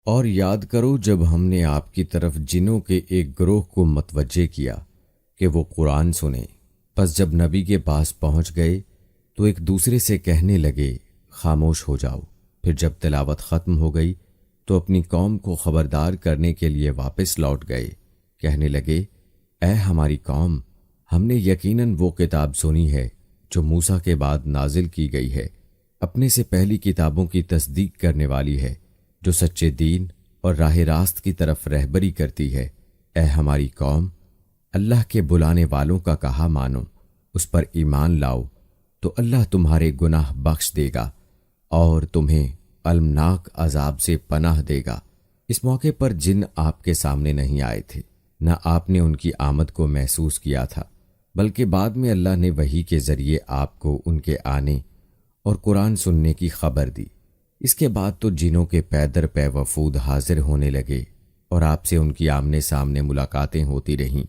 اور یاد کرو جب ہم نے آپ کی طرف جنوں کے ایک گروہ کو متوجہ کیا کہ وہ قرآن سنیں، پس جب نبی کے پاس پہنچ گئے تو ایک دوسرے سے کہنے لگے خاموش ہو جاؤ۔ پھر جب تلاوت ختم ہو گئی تو اپنی قوم کو خبردار کرنے کے لیے واپس لوٹ گئے، کہنے لگے اے ہماری قوم، ہم نے یقیناً وہ کتاب سنی ہے جو موسیٰ کے بعد نازل کی گئی ہے، اپنے سے پہلی کتابوں کی تصدیق کرنے والی ہے، جو سچے دین اور راہ راست کی طرف رہبری کرتی ہے۔ اے ہماری قوم، اللہ کے بلانے والوں کا کہا مانو، اس پر ایمان لاؤ تو اللہ تمہارے گناہ بخش دے گا اور تمہیں المناک عذاب سے پناہ دے گا۔ اس موقع پر جن آپ کے سامنے نہیں آئے تھے، نہ آپ نے ان کی آمد کو محسوس کیا تھا، بلکہ بعد میں اللہ نے وحی کے ذریعے آپ کو ان کے آنے اور قرآن سننے کی خبر دی۔ اس کے بعد تو جنوں کے پے در پے وفود حاضر ہونے لگے اور آپ سے ان کی آمنے سامنے ملاقاتیں ہوتی رہیں۔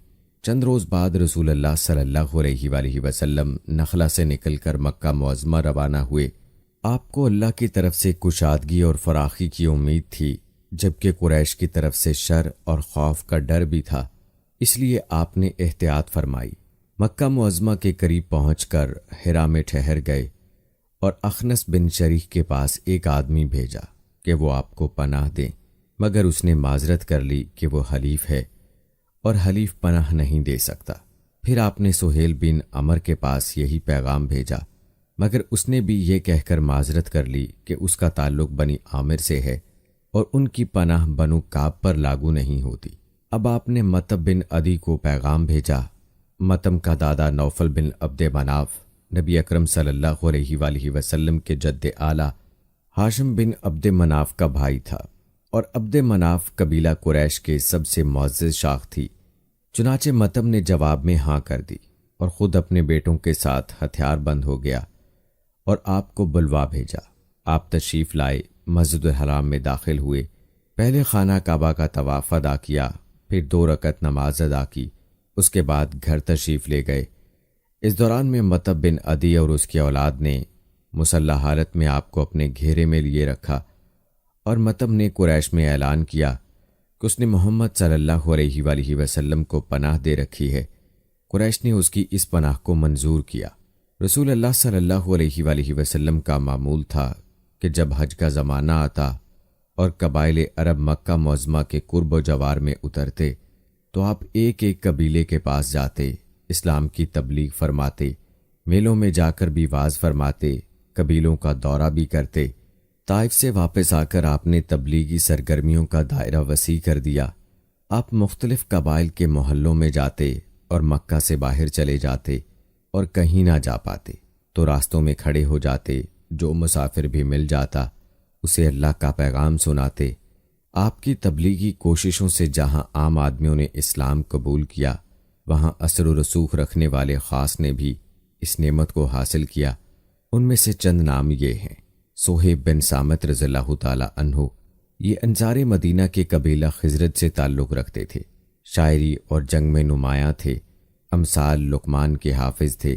چند روز بعد رسول اللہ صلی اللہ علیہ وآلہ وسلم نخلا سے نکل کر مکہ معظمہ روانہ ہوئے۔ آپ کو اللہ کی طرف سے کشادگی اور فراخی کی امید تھی، جبکہ قریش کی طرف سے شر اور خوف کا ڈر بھی تھا، اس لیے آپ نے احتیاط فرمائی۔ مکہ معظمہ کے قریب پہنچ کر حرا میں ٹھہر گئے اور اخنس بن شریح کے پاس ایک آدمی بھیجا کہ وہ آپ کو پناہ دیں، مگر اس نے معذرت کر لی کہ وہ حلیف ہے اور حلیف پناہ نہیں دے سکتا۔ پھر آپ نے سہیل بن عمر کے پاس یہی پیغام بھیجا، مگر اس نے بھی یہ کہہ کر معذرت کر لی کہ اس کا تعلق بنی عامر سے ہے اور ان کی پناہ بنو کعب پر لاگو نہیں ہوتی۔ اب آپ نے مطب بن عدی کو پیغام بھیجا۔ مطم کا دادا نوفل بن عبد مناف نبی اکرم صلی اللہ علیہ وآلہ وسلم کے جد اعلیٰ ہاشم بن عبد مناف کا بھائی تھا، اور عبد مناف قبیلہ قریش کے سب سے معزز شاخ تھی۔ چنانچہ مطم نے جواب میں ہاں کر دی اور خود اپنے بیٹوں کے ساتھ ہتھیار بند ہو گیا اور آپ کو بلوا بھیجا۔ آپ تشریف لائے، مسجد الحرام میں داخل ہوئے، پہلے خانہ کعبہ کا طواف ادا کیا، پھر 2 رکعت نماز ادا کی، اس کے بعد گھر تشریف لے گئے۔ اس دوران میں مطب بن عدی اور اس کی اولاد نے مسلح حالت میں آپ کو اپنے گھیرے میں لیے رکھا، اور مطب نے قریش میں اعلان کیا کہ اس نے محمد صلی اللہ علیہ وآلہ وسلم کو پناہ دے رکھی ہے۔ قریش نے اس کی اس پناہ کو منظور کیا۔ رسول اللہ صلی اللہ علیہ وآلہ وسلم کا معمول تھا کہ جب حج کا زمانہ آتا اور قبائل عرب مکہ معظمہ کے قرب و جوار میں اترتے تو آپ ایک ایک قبیلے کے پاس جاتے، اسلام کی تبلیغ فرماتے، میلوں میں جا کر بھی واعظ فرماتے، قبیلوں کا دورہ بھی کرتے۔ طائف سے واپس آ کر آپ نے تبلیغی سرگرمیوں کا دائرہ وسیع کر دیا۔ آپ مختلف قبائل کے محلوں میں جاتے اور مکہ سے باہر چلے جاتے، اور کہیں نہ جا پاتے تو راستوں میں کھڑے ہو جاتے، جو مسافر بھی مل جاتا اسے اللہ کا پیغام سناتے۔ آپ کی تبلیغی کوششوں سے جہاں عام آدمیوں نے اسلام قبول کیا، وہاں اثر و رسوخ رکھنے والے خاص نے بھی اس نعمت کو حاصل کیا۔ ان میں سے چند نام یہ ہیں: صہیب بن سامت رضی اللہ تعالی عنہ، یہ انصار مدینہ کے قبیلہ خزرج سے تعلق رکھتے تھے، شاعری اور جنگ میں نمایاں تھے، امثال لقمان کے حافظ تھے،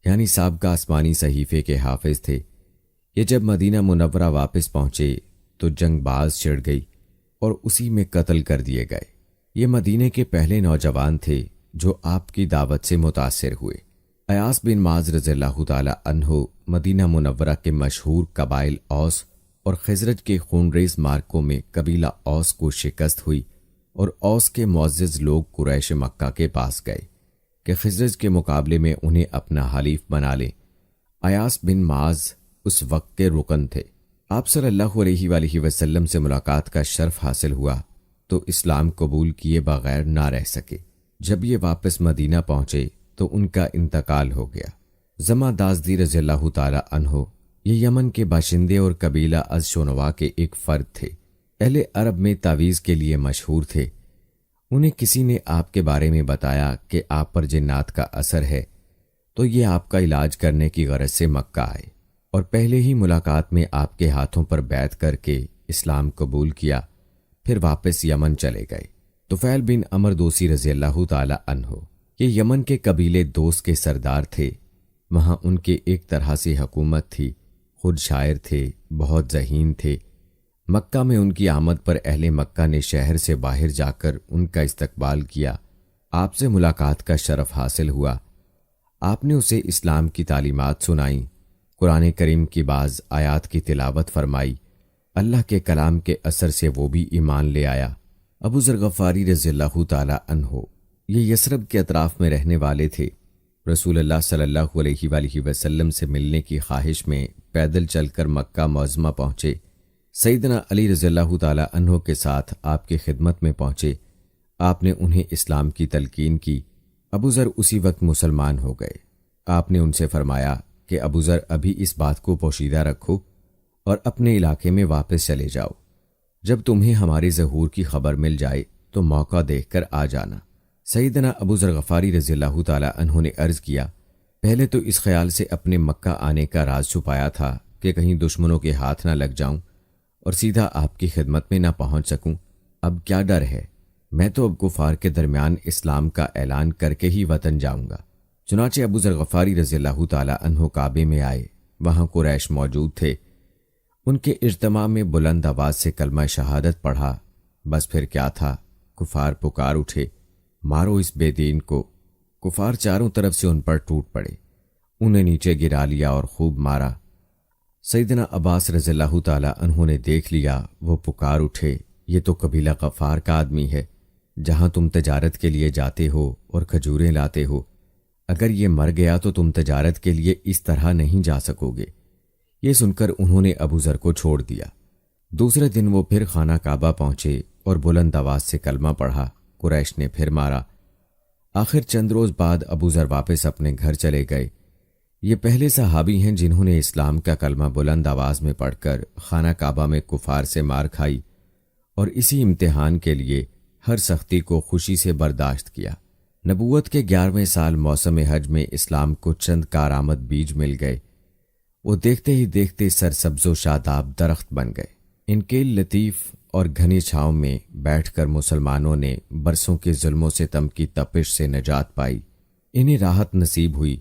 یعنی سابقہ آسمانی صحیفے کے حافظ تھے۔ یہ جب مدینہ منورہ واپس پہنچے تو جنگ باز چھڑ گئی اور اسی میں قتل کر دیے گئے۔ یہ مدینے کے پہلے نوجوان تھے جو آپ کی دعوت سے متاثر ہوئے۔ ایاس بن معاذ رضی اللہ تعالی عنہ مدینہ منورہ کے مشہور قبائل اوس اور خزرج کے خونریز مارکوں میں قبیلہ اوس کو شکست ہوئی، اور اوس کے معزز لوگ قریش مکہ کے پاس گئے کہ خزرج کے مقابلے میں انہیں اپنا حلیف بنا لیں۔ ایاس بن معاذ اس وقت کے رکن تھے۔ آپ صلی اللہ علیہ وآلہ وسلم سے ملاقات کا شرف حاصل ہوا تو اسلام قبول کیے بغیر نہ رہ سکے۔ جب یہ واپس مدینہ پہنچے تو ان کا انتقال ہو گیا۔ زمہ دازدی رضی اللہ تعالی عنہ یہ یمن کے باشندے اور قبیلہ از شنوا کے ایک فرد تھے۔ اہل عرب میں تعویذ کے لیے مشہور تھے۔ انہیں کسی نے آپ کے بارے میں بتایا کہ آپ پر جنات کا اثر ہے، تو یہ آپ کا علاج کرنے کی غرض سے مکہ آئے اور پہلے ہی ملاقات میں آپ کے ہاتھوں پر بیعت کر کے اسلام قبول کیا، پھر واپس یمن چلے گئے۔ طفیل بن عمر دوسی رضی اللہ تعالی عنہ یہ یمن کے قبیلے دوست کے سردار تھے۔ وہاں ان کے ایک طرح سے حکومت تھی، خود شاعر تھے، بہت ذہین تھے، مکہ میں ان کی آمد پر اہل مکہ نے شہر سے باہر جا کر ان کا استقبال کیا۔ آپ سے ملاقات کا شرف حاصل ہوا۔ آپ نے اسے اسلام کی تعلیمات سنائیں، قرآن کریم کی بعض آیات کی تلاوت فرمائی۔ اللہ کے کلام کے اثر سے وہ بھی ایمان لے آیا۔ ابو ذر غفاری رضی اللہ تعالی عنہ یہ یثرب کے اطراف میں رہنے والے تھے۔ رسول اللہ صلی اللہ علیہ وآلہ وسلم سے ملنے کی خواہش میں پیدل چل کر مکہ معظمہ پہنچے۔ سیدنا علی رضی اللہ تعالی عنہ کے ساتھ آپ کی خدمت میں پہنچے۔ آپ نے انہیں اسلام کی تلقین کی۔ ابو ذر اسی وقت مسلمان ہو گئے۔ آپ نے ان سے فرمایا کہ ابو ذر ابھی اس بات کو پوشیدہ رکھو اور اپنے علاقے میں واپس چلے جاؤ۔ جب تمہیں ہمارے ظہور کی خبر مل جائے تو موقع دیکھ کر آ جانا۔ سیدنا ابو ذر غفاری رضی اللہ تعالی عنہ نے عرض کیا، پہلے تو اس خیال سے اپنے مکہ آنے کا راز چھپایا تھا کہ کہیں دشمنوں کے ہاتھ نہ لگ جاؤں اور سیدھا آپ کی خدمت میں نہ پہنچ سکوں۔ اب کیا ڈر ہے؟ میں تو اب کفار کے درمیان اسلام کا اعلان کر کے ہی وطن جاؤں گا۔ چنانچہ ابو ذر غفاری رضی اللہ تعالی عنہ کعبے میں آئے۔ وہاں قریش موجود تھے۔ ان کے اجتماع میں بلند آواز سے کلمہ شہادت پڑھا۔ بس پھر کیا تھا، کفار پکار اٹھے، مارو اس بے دین کو۔ کفار چاروں طرف سے ان پر ٹوٹ پڑے، انہیں نیچے گرا لیا اور خوب مارا۔ سیدنا عباس رضی اللہ تعالی عنہ نے دیکھ لیا، وہ پکار اٹھے، یہ تو قبیلہ غفار کا آدمی ہے۔ جہاں تم تجارت کے لیے جاتے ہو اور کھجوریں لاتے ہو، اگر یہ مر گیا تو تم تجارت کے لیے اس طرح نہیں جا سکو گے۔ یہ سن کر انہوں نے ابو ذر کو چھوڑ دیا۔ دوسرے دن وہ پھر خانہ کعبہ پہنچے اور بلند آواز سے کلمہ پڑھا۔ قریش نے پھر مارا۔ آخر چند روز بعد ابو ذر واپس اپنے گھر چلے گئے۔ یہ پہلے صحابی ہیں جنہوں نے اسلام کا کلمہ بلند آواز میں پڑھ کر خانہ کعبہ میں کفار سے مار کھائی اور اسی امتحان کے لیے ہر سختی کو خوشی سے برداشت کیا۔ نبوت کے 11ویں سال موسم حج میں اسلام کو چند کارآمد بیج مل گئے۔ وہ دیکھتے ہی دیکھتے سرسبز و شاداب درخت بن گئے۔ ان کے لطیف اور گھنی چھاؤں میں بیٹھ کر مسلمانوں نے برسوں کے ظلم و ستم کی تپش سے نجات پائی۔ انہیں راحت نصیب ہوئی۔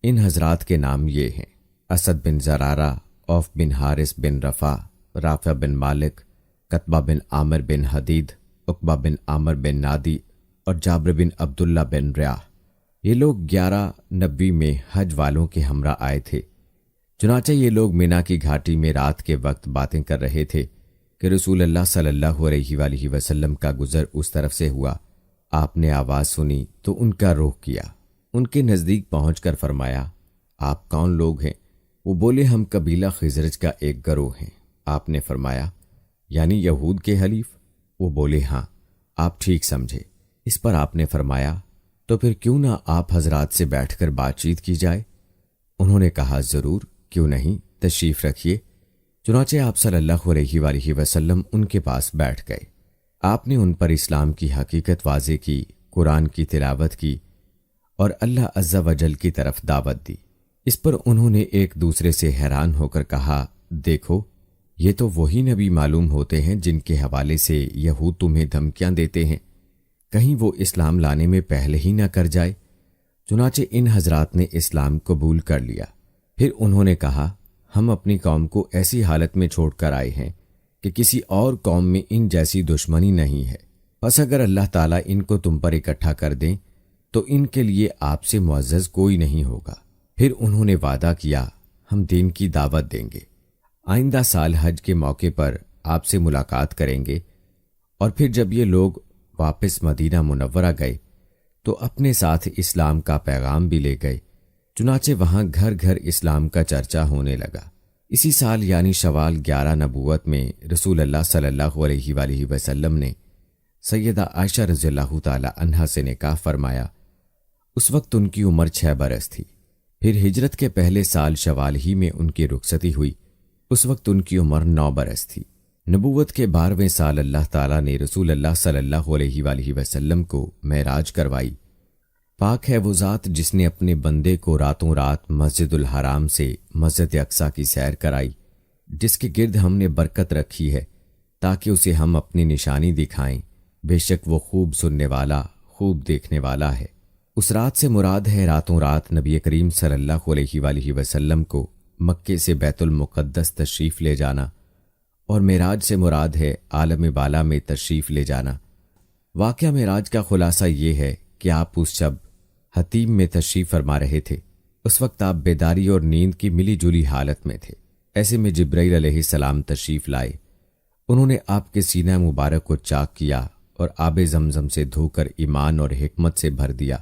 ان حضرات کے نام یہ ہیں: اسد بن زرارہ، اوف بن حارث بن رفع، رافع بن مالک، قطبہ بن عامر بن حدید، عقبہ بن عامر بن نادی اور جابر بن عبداللہ بن ریاح۔ یہ لوگ 11 میں حج والوں کے ہمراہ آئے تھے۔ چنانچہ یہ لوگ مینا کی گھاٹی میں رات کے وقت باتیں کر رہے تھے کہ رسول اللہ صلی اللہ علیہ وآلہ وسلم کا گزر اس طرف سے ہوا۔ آپ نے آواز سنی تو ان کا رخ کیا۔ ان کے نزدیک پہنچ کر فرمایا، آپ کون لوگ ہیں؟ وہ بولے، ہم قبیلہ خزرج کا ایک گروہ ہیں۔ آپ نے فرمایا، یعنی یہود کے حلیف؟ وہ بولے، ہاں۔ آپ ٹھیک سمجھے۔ اس پر آپ نے فرمایا، تو پھر کیوں نہ آپ حضرات سے بیٹھ کر بات چیت کی جائے؟ انہوں نے کہا، ضرور، کیوں نہیں، تشریف رکھیے۔ چنانچہ آپ صلی اللہ علیہ وآلہ وسلم ان کے پاس بیٹھ گئے۔ آپ نے ان پر اسلام کی حقیقت واضح کی، قرآن کی تلاوت کی اور اللہ عز و جل کی طرف دعوت دی۔ اس پر انہوں نے ایک دوسرے سے حیران ہو کر کہا، دیکھو، یہ تو وہی نبی معلوم ہوتے ہیں جن کے حوالے سے یہود تمہیں دھمکیاں دیتے ہیں، کہیں وہ اسلام لانے میں پہلے ہی نہ کر جائے۔ چنانچہ ان حضرات نے اسلام قبول کر لیا۔ پھر انہوں نے کہا، ہم اپنی قوم کو ایسی حالت میں چھوڑ کر آئے ہیں کہ کسی اور قوم میں ان جیسی دشمنی نہیں ہے، بس اگر اللہ تعالیٰ ان کو تم پر اکٹھا کر دیں تو ان کے لیے آپ سے معزز کوئی نہیں ہوگا۔ پھر انہوں نے وعدہ کیا، ہم دین کی دعوت دیں گے، آئندہ سال حج کے موقع پر آپ سے ملاقات کریں گے۔ اور پھر جب یہ لوگ واپس مدینہ منورہ گئے تو اپنے ساتھ اسلام کا پیغام بھی لے گئے۔ چنانچہ وہاں گھر گھر اسلام کا چرچا ہونے لگا۔ اسی سال یعنی شوال 11 نبوت میں رسول اللہ صلی اللہ علیہ وآلہ وسلم نے سیدہ عائشہ رضی اللہ تعالی عنہا سے نکاح فرمایا۔ اس وقت ان کی عمر 6 برس تھی۔ پھر ہجرت کے پہلے سال شوال ہی میں ان کی رخصتی ہوئی۔ اس وقت ان کی عمر 9 برس تھی۔ نبوت کے 12ویں سال اللہ تعالیٰ نے رسول اللہ صلی اللہ علیہ وآلہ وسلم کو معراج کروائی۔ پاک ہے وہ ذات جس نے اپنے بندے کو راتوں رات مسجد الحرام سے مسجد اقصیٰ کی سیر کرائی، جس کے گرد ہم نے برکت رکھی ہے تاکہ اسے ہم اپنی نشانی دکھائیں۔ بے شک وہ خوب سننے والا، خوب دیکھنے والا ہے۔ اس رات سے مراد ہے راتوں رات نبی کریم صلی اللہ علیہ وآلہ وسلم کو مکے سے بیت المقدس تشریف لے جانا اور معراج سے مراد ہے عالم بالا میں تشریف لے جانا۔ واقعہ معراج کا خلاصہ یہ ہے کہ آپ اس شب حتیم میں تشریف فرما رہے تھے۔ اس وقت آپ بیداری اور نیند کی ملی جلی حالت میں تھے۔ ایسے میں جبرائیل علیہ السلام تشریف لائے۔ انہوں نے آپ کے سینہ مبارک کو چاک کیا اور آب زمزم سے دھو کر ایمان اور حکمت سے بھر دیا۔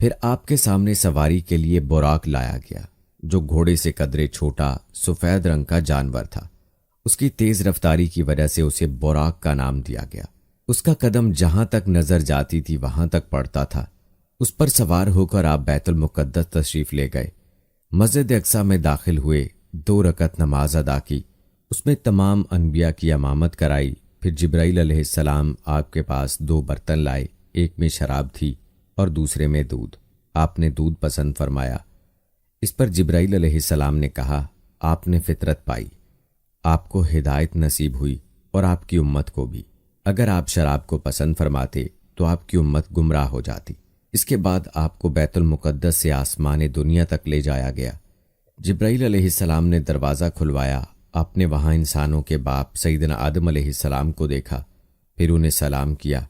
پھر آپ کے سامنے سواری کے لیے براق لایا گیا، جو گھوڑے سے قدرے چھوٹا سفید رنگ کا جانور تھا۔ اس کی تیز رفتاری کی وجہ سے اسے براق کا نام دیا گیا۔ اس کا قدم جہاں تک نظر جاتی تھی وہاں تک پڑتا تھا۔ اس پر سوار ہو کر آپ بیت المقدس تشریف لے گئے۔ مسجد اقصی میں داخل ہوئے، 2 رکعت نماز ادا کی، اس میں تمام انبیاء کی امامت کرائی۔ پھر جبرائیل علیہ السلام آپ کے پاس 2 برتن لائے، ایک میں شراب تھی اور دوسرے میں دودھ۔ آپ نے دودھ پسند فرمایا۔ اس پر جبرائیل علیہ السلام نے کہا، آپ نے فطرت پائی، آپ کو ہدایت نصیب ہوئی اور آپ کی امت کو بھی۔ اگر آپ شراب کو پسند فرماتے تو آپ کی امت گمراہ ہو جاتی۔ اس کے بعد آپ کو بیت المقدس سے آسمان دنیا تک لے جایا گیا۔ جبرائیل علیہ السلام نے دروازہ کھلوایا۔ آپ نے وہاں انسانوں کے باپ سیدنا آدم علیہ السلام کو دیکھا، پھر انہیں سلام کیا۔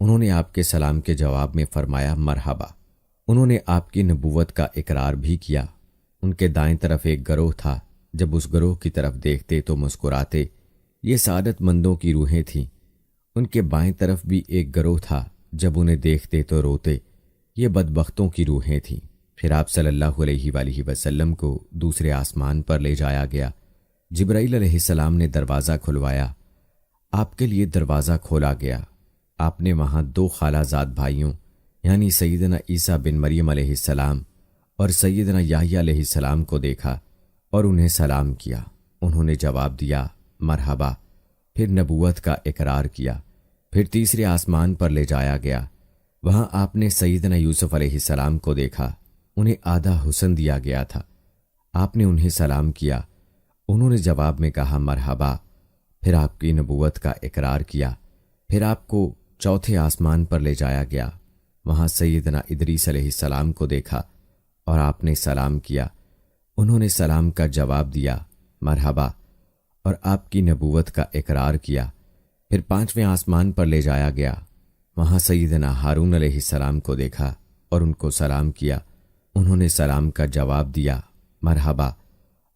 انہوں نے آپ کے سلام کے جواب میں فرمایا مرحبا۔ انہوں نے آپ کی نبوت کا اقرار بھی کیا۔ ان کے دائیں طرف ایک گروہ تھا، جب اس گروہ کی طرف دیکھتے تو مسکراتے، یہ سعادت مندوں کی روحیں تھیں۔ ان کے بائیں طرف بھی ایک گروہ تھا، جب انہیں دیکھتے تو روتے، یہ بدبختوں کی روحیں تھیں۔ پھر آپ صلی اللہ علیہ وآلہ وسلم کو دوسرے آسمان پر لے جایا گیا۔ جبرائیل علیہ السلام نے دروازہ کھلوایا، آپ کے لیے دروازہ کھولا گیا۔ آپ نے وہاں 2 خالہ زاد بھائیوں یعنی سیدنا عیسیٰ بن مریم علیہ السلام اور سیدنا یحییٰ علیہ السلام کو دیکھا اور انہیں سلام کیا۔ انہوں نے جواب دیا مرحبا، پھر نبوت کا اقرار کیا۔ پھر تیسرے آسمان پر لے جایا گیا۔ وہاں آپ نے سیدنا یوسف علیہ السلام کو دیکھا، انہیں آدھا حسن دیا گیا تھا۔ آپ نے انہیں سلام کیا، انہوں نے جواب میں کہا مرحبا، پھر آپ کی نبوت کا اقرار کیا۔ پھر آپ کو چوتھے آسمان پر لے جایا گیا۔ وہاں سیدنا ادریس علیہ السلام کو دیکھا اور آپ نے سلام کیا، انہوں نے سلام کا جواب دیا مرحبا، اور آپ کی نبوت کا اقرار کیا۔ پھر 5ویں آسمان پر لے جایا گیا۔ وہاں سیدنا ہارون علیہ السلام کو دیکھا اور ان کو سلام کیا، انہوں نے سلام کا جواب دیا مرحبا،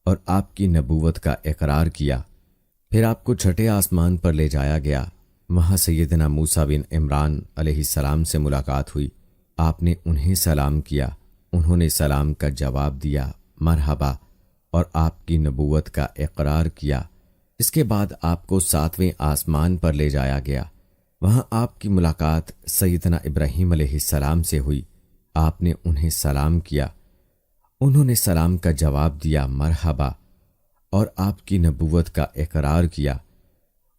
اور آپ کی نبوت کا اقرار کیا۔ پھر آپ کو 6 آسمان پر لے جایا گیا۔ وہاں سیدنا موسیٰ بن عمران علیہ السلام سے ملاقات ہوئی۔ آپ نے انہیں سلام کیا، انہوں نے سلام کا جواب دیا مرحبا، اور آپ کی نبوت کا اقرار کیا۔ اس کے بعد آپ کو 7ویں آسمان پر لے جایا گیا۔ وہاں آپ کی ملاقات سیدنا ابراہیم علیہ السلام سے ہوئی۔ آپ نے انہیں سلام کیا، انہوں نے سلام کا جواب دیا مرحبا، اور آپ کی نبوت کا اقرار کیا۔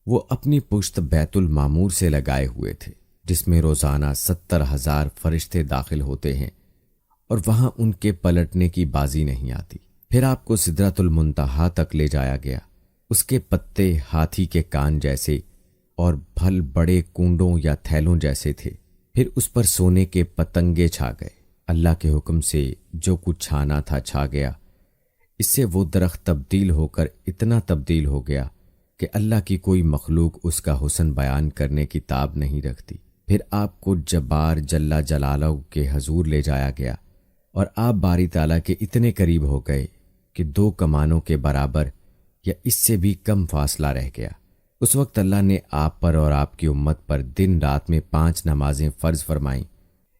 وہ اپنی پشت بیت المعمور سے لگائے ہوئے تھے، جس میں روزانہ 70,000 فرشتے داخل ہوتے ہیں، اور وہاں ان کے پلٹنے کی بازی نہیں آتی۔ پھر آپ کو سدرۃ المنتہا تک لے جایا گیا۔ اس کے پتے ہاتھی کے کان جیسے اور پھل بڑے کنڈوں یا تھیلوں جیسے تھے۔ پھر اس پر سونے کے پتنگے چھا گئے۔ اللہ کے حکم سے جو کچھ چھانا تھا چھا گیا۔ اس سے وہ درخت تبدیل ہو کر اتنا تبدیل ہو گیا کہ اللہ کی کوئی مخلوق اس کا حسن بیان کرنے کی تاب نہیں رکھتی۔ پھر آپ کو جبار جل جلالہ کے حضور لے جایا گیا، اور آپ باری تعالیٰ کے اتنے قریب ہو گئے کہ 2 کمانوں کے برابر یا اس سے بھی کم فاصلہ رہ گیا۔ اس وقت اللہ نے آپ پر اور آپ کی امت پر دن رات میں 5 نمازیں فرض فرمائیں،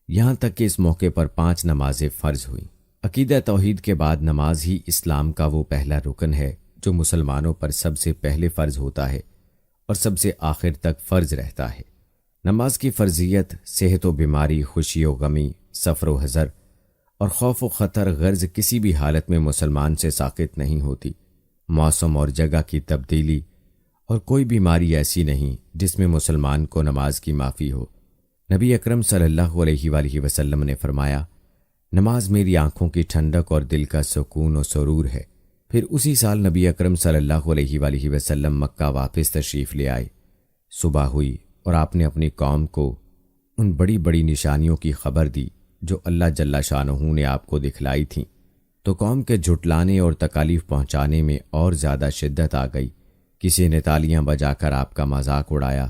یہاں تک کہ اس موقع پر 5 نمازیں فرض ہوئیں۔ عقیدہ توحید کے بعد نماز ہی اسلام کا وہ پہلا رکن ہے جو مسلمانوں پر سب سے پہلے فرض ہوتا ہے اور سب سے آخر تک فرض رہتا ہے۔ نماز کی فرضیت صحت و بیماری، خوشی و غمی، سفر و حضر اور خوف و خطر غرض کسی بھی حالت میں مسلمان سے ساقط نہیں ہوتی۔ موسم اور جگہ کی تبدیلی اور کوئی بیماری ایسی نہیں جس میں مسلمان کو نماز کی معافی ہو۔ نبی اکرم صلی اللہ علیہ وآلہ وسلم نے فرمایا، نماز میری آنکھوں کی ٹھنڈک اور دل کا سکون و سرور ہے۔ پھر اسی سال نبی اکرم صلی اللہ علیہ وآلہ وسلم مکہ واپس تشریف لے آئے۔ صبح ہوئی اور آپ نے اپنی قوم کو ان بڑی بڑی نشانیوں کی خبر دی جو اللہ جل شانہ نے آپ کو دکھلائی تھیں، تو قوم کے جھٹلانے اور تکالیف پہنچانے میں اور زیادہ شدت آ گئی کسی نے تالیاں بجا کر آپ کا مذاق اڑایا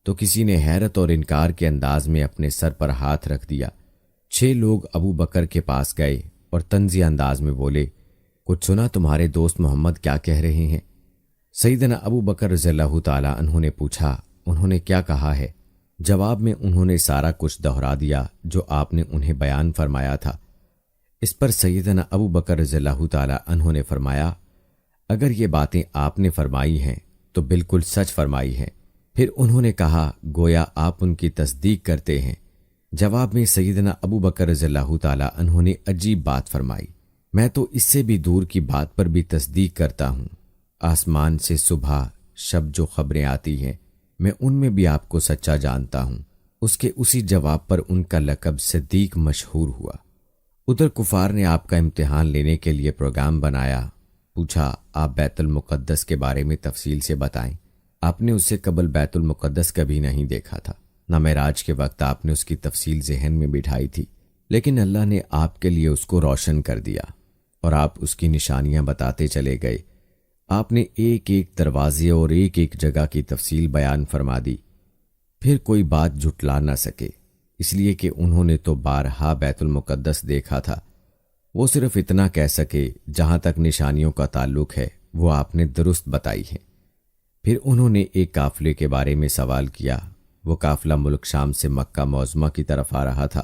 تو کسی نے حیرت اور انکار کے انداز میں اپنے سر پر ہاتھ رکھ دیا۔ 6 لوگ ابو بکر کے پاس گئے اور طنزیہ انداز میں بولے، کچھ سنا تمہارے دوست محمد کیا کہہ رہے ہیں؟ سیدنا ابو بکر رضی اللہ تعالیٰ عنہ نے پوچھا، انہوں نے کیا کہا ہے؟ جواب میں انہوں نے سارا کچھ دہرا دیا جو آپ نے انہیں بیان فرمایا تھا۔ اس پر سیدنا ابو بکر رضی اللہ تعالیٰ عنہ نے فرمایا، اگر یہ باتیں آپ نے فرمائی ہیں تو بالکل سچ فرمائی ہیں۔ پھر انہوں نے کہا، گویا آپ ان کی تصدیق کرتے ہیں۔ جواب میں سیدنا ابو بکر رضی اللہ تعالیٰ عنہ نے عجیب بات فرمائی، میں تو اس سے بھی دور کی بات پر بھی تصدیق کرتا ہوں۔ آسمان سے صبح شب جو خبریں آتی ہیں میں ان میں بھی آپ کو سچا جانتا ہوں۔ اس کے اسی جواب پر ان کا لقب صدیق مشہور ہوا۔ ادھر کفار نے آپ کا امتحان لینے کے لیے پروگرام بنایا۔ پوچھا، آپ بیت المقدس کے بارے میں تفصیل سے بتائیں۔ آپ نے اس سے قبل بیت المقدس کبھی نہیں دیکھا تھا، نہ معراج کے وقت آپ نے اس کی تفصیل ذہن میں بٹھائی تھی، لیکن اللہ نے آپ کے لیے اس کو روشن کر دیا اور آپ اس کی نشانیاں بتاتے چلے گئے۔ آپ نے ایک ایک دروازے اور ایک ایک جگہ کی تفصیل بیان فرما دی، پھر کوئی بات جھٹلا نہ سکے، اس لیے کہ انہوں نے تو بارہا بیت المقدس دیکھا تھا۔ وہ صرف اتنا کہہ سکے جہاں تک نشانیوں کا تعلق ہے وہ آپ نے درست بتائی ہے۔ پھر انہوں نے ایک قافلے کے بارے میں سوال کیا۔ وہ قافلہ ملک شام سے مکہ معظمہ کی طرف آ رہا تھا۔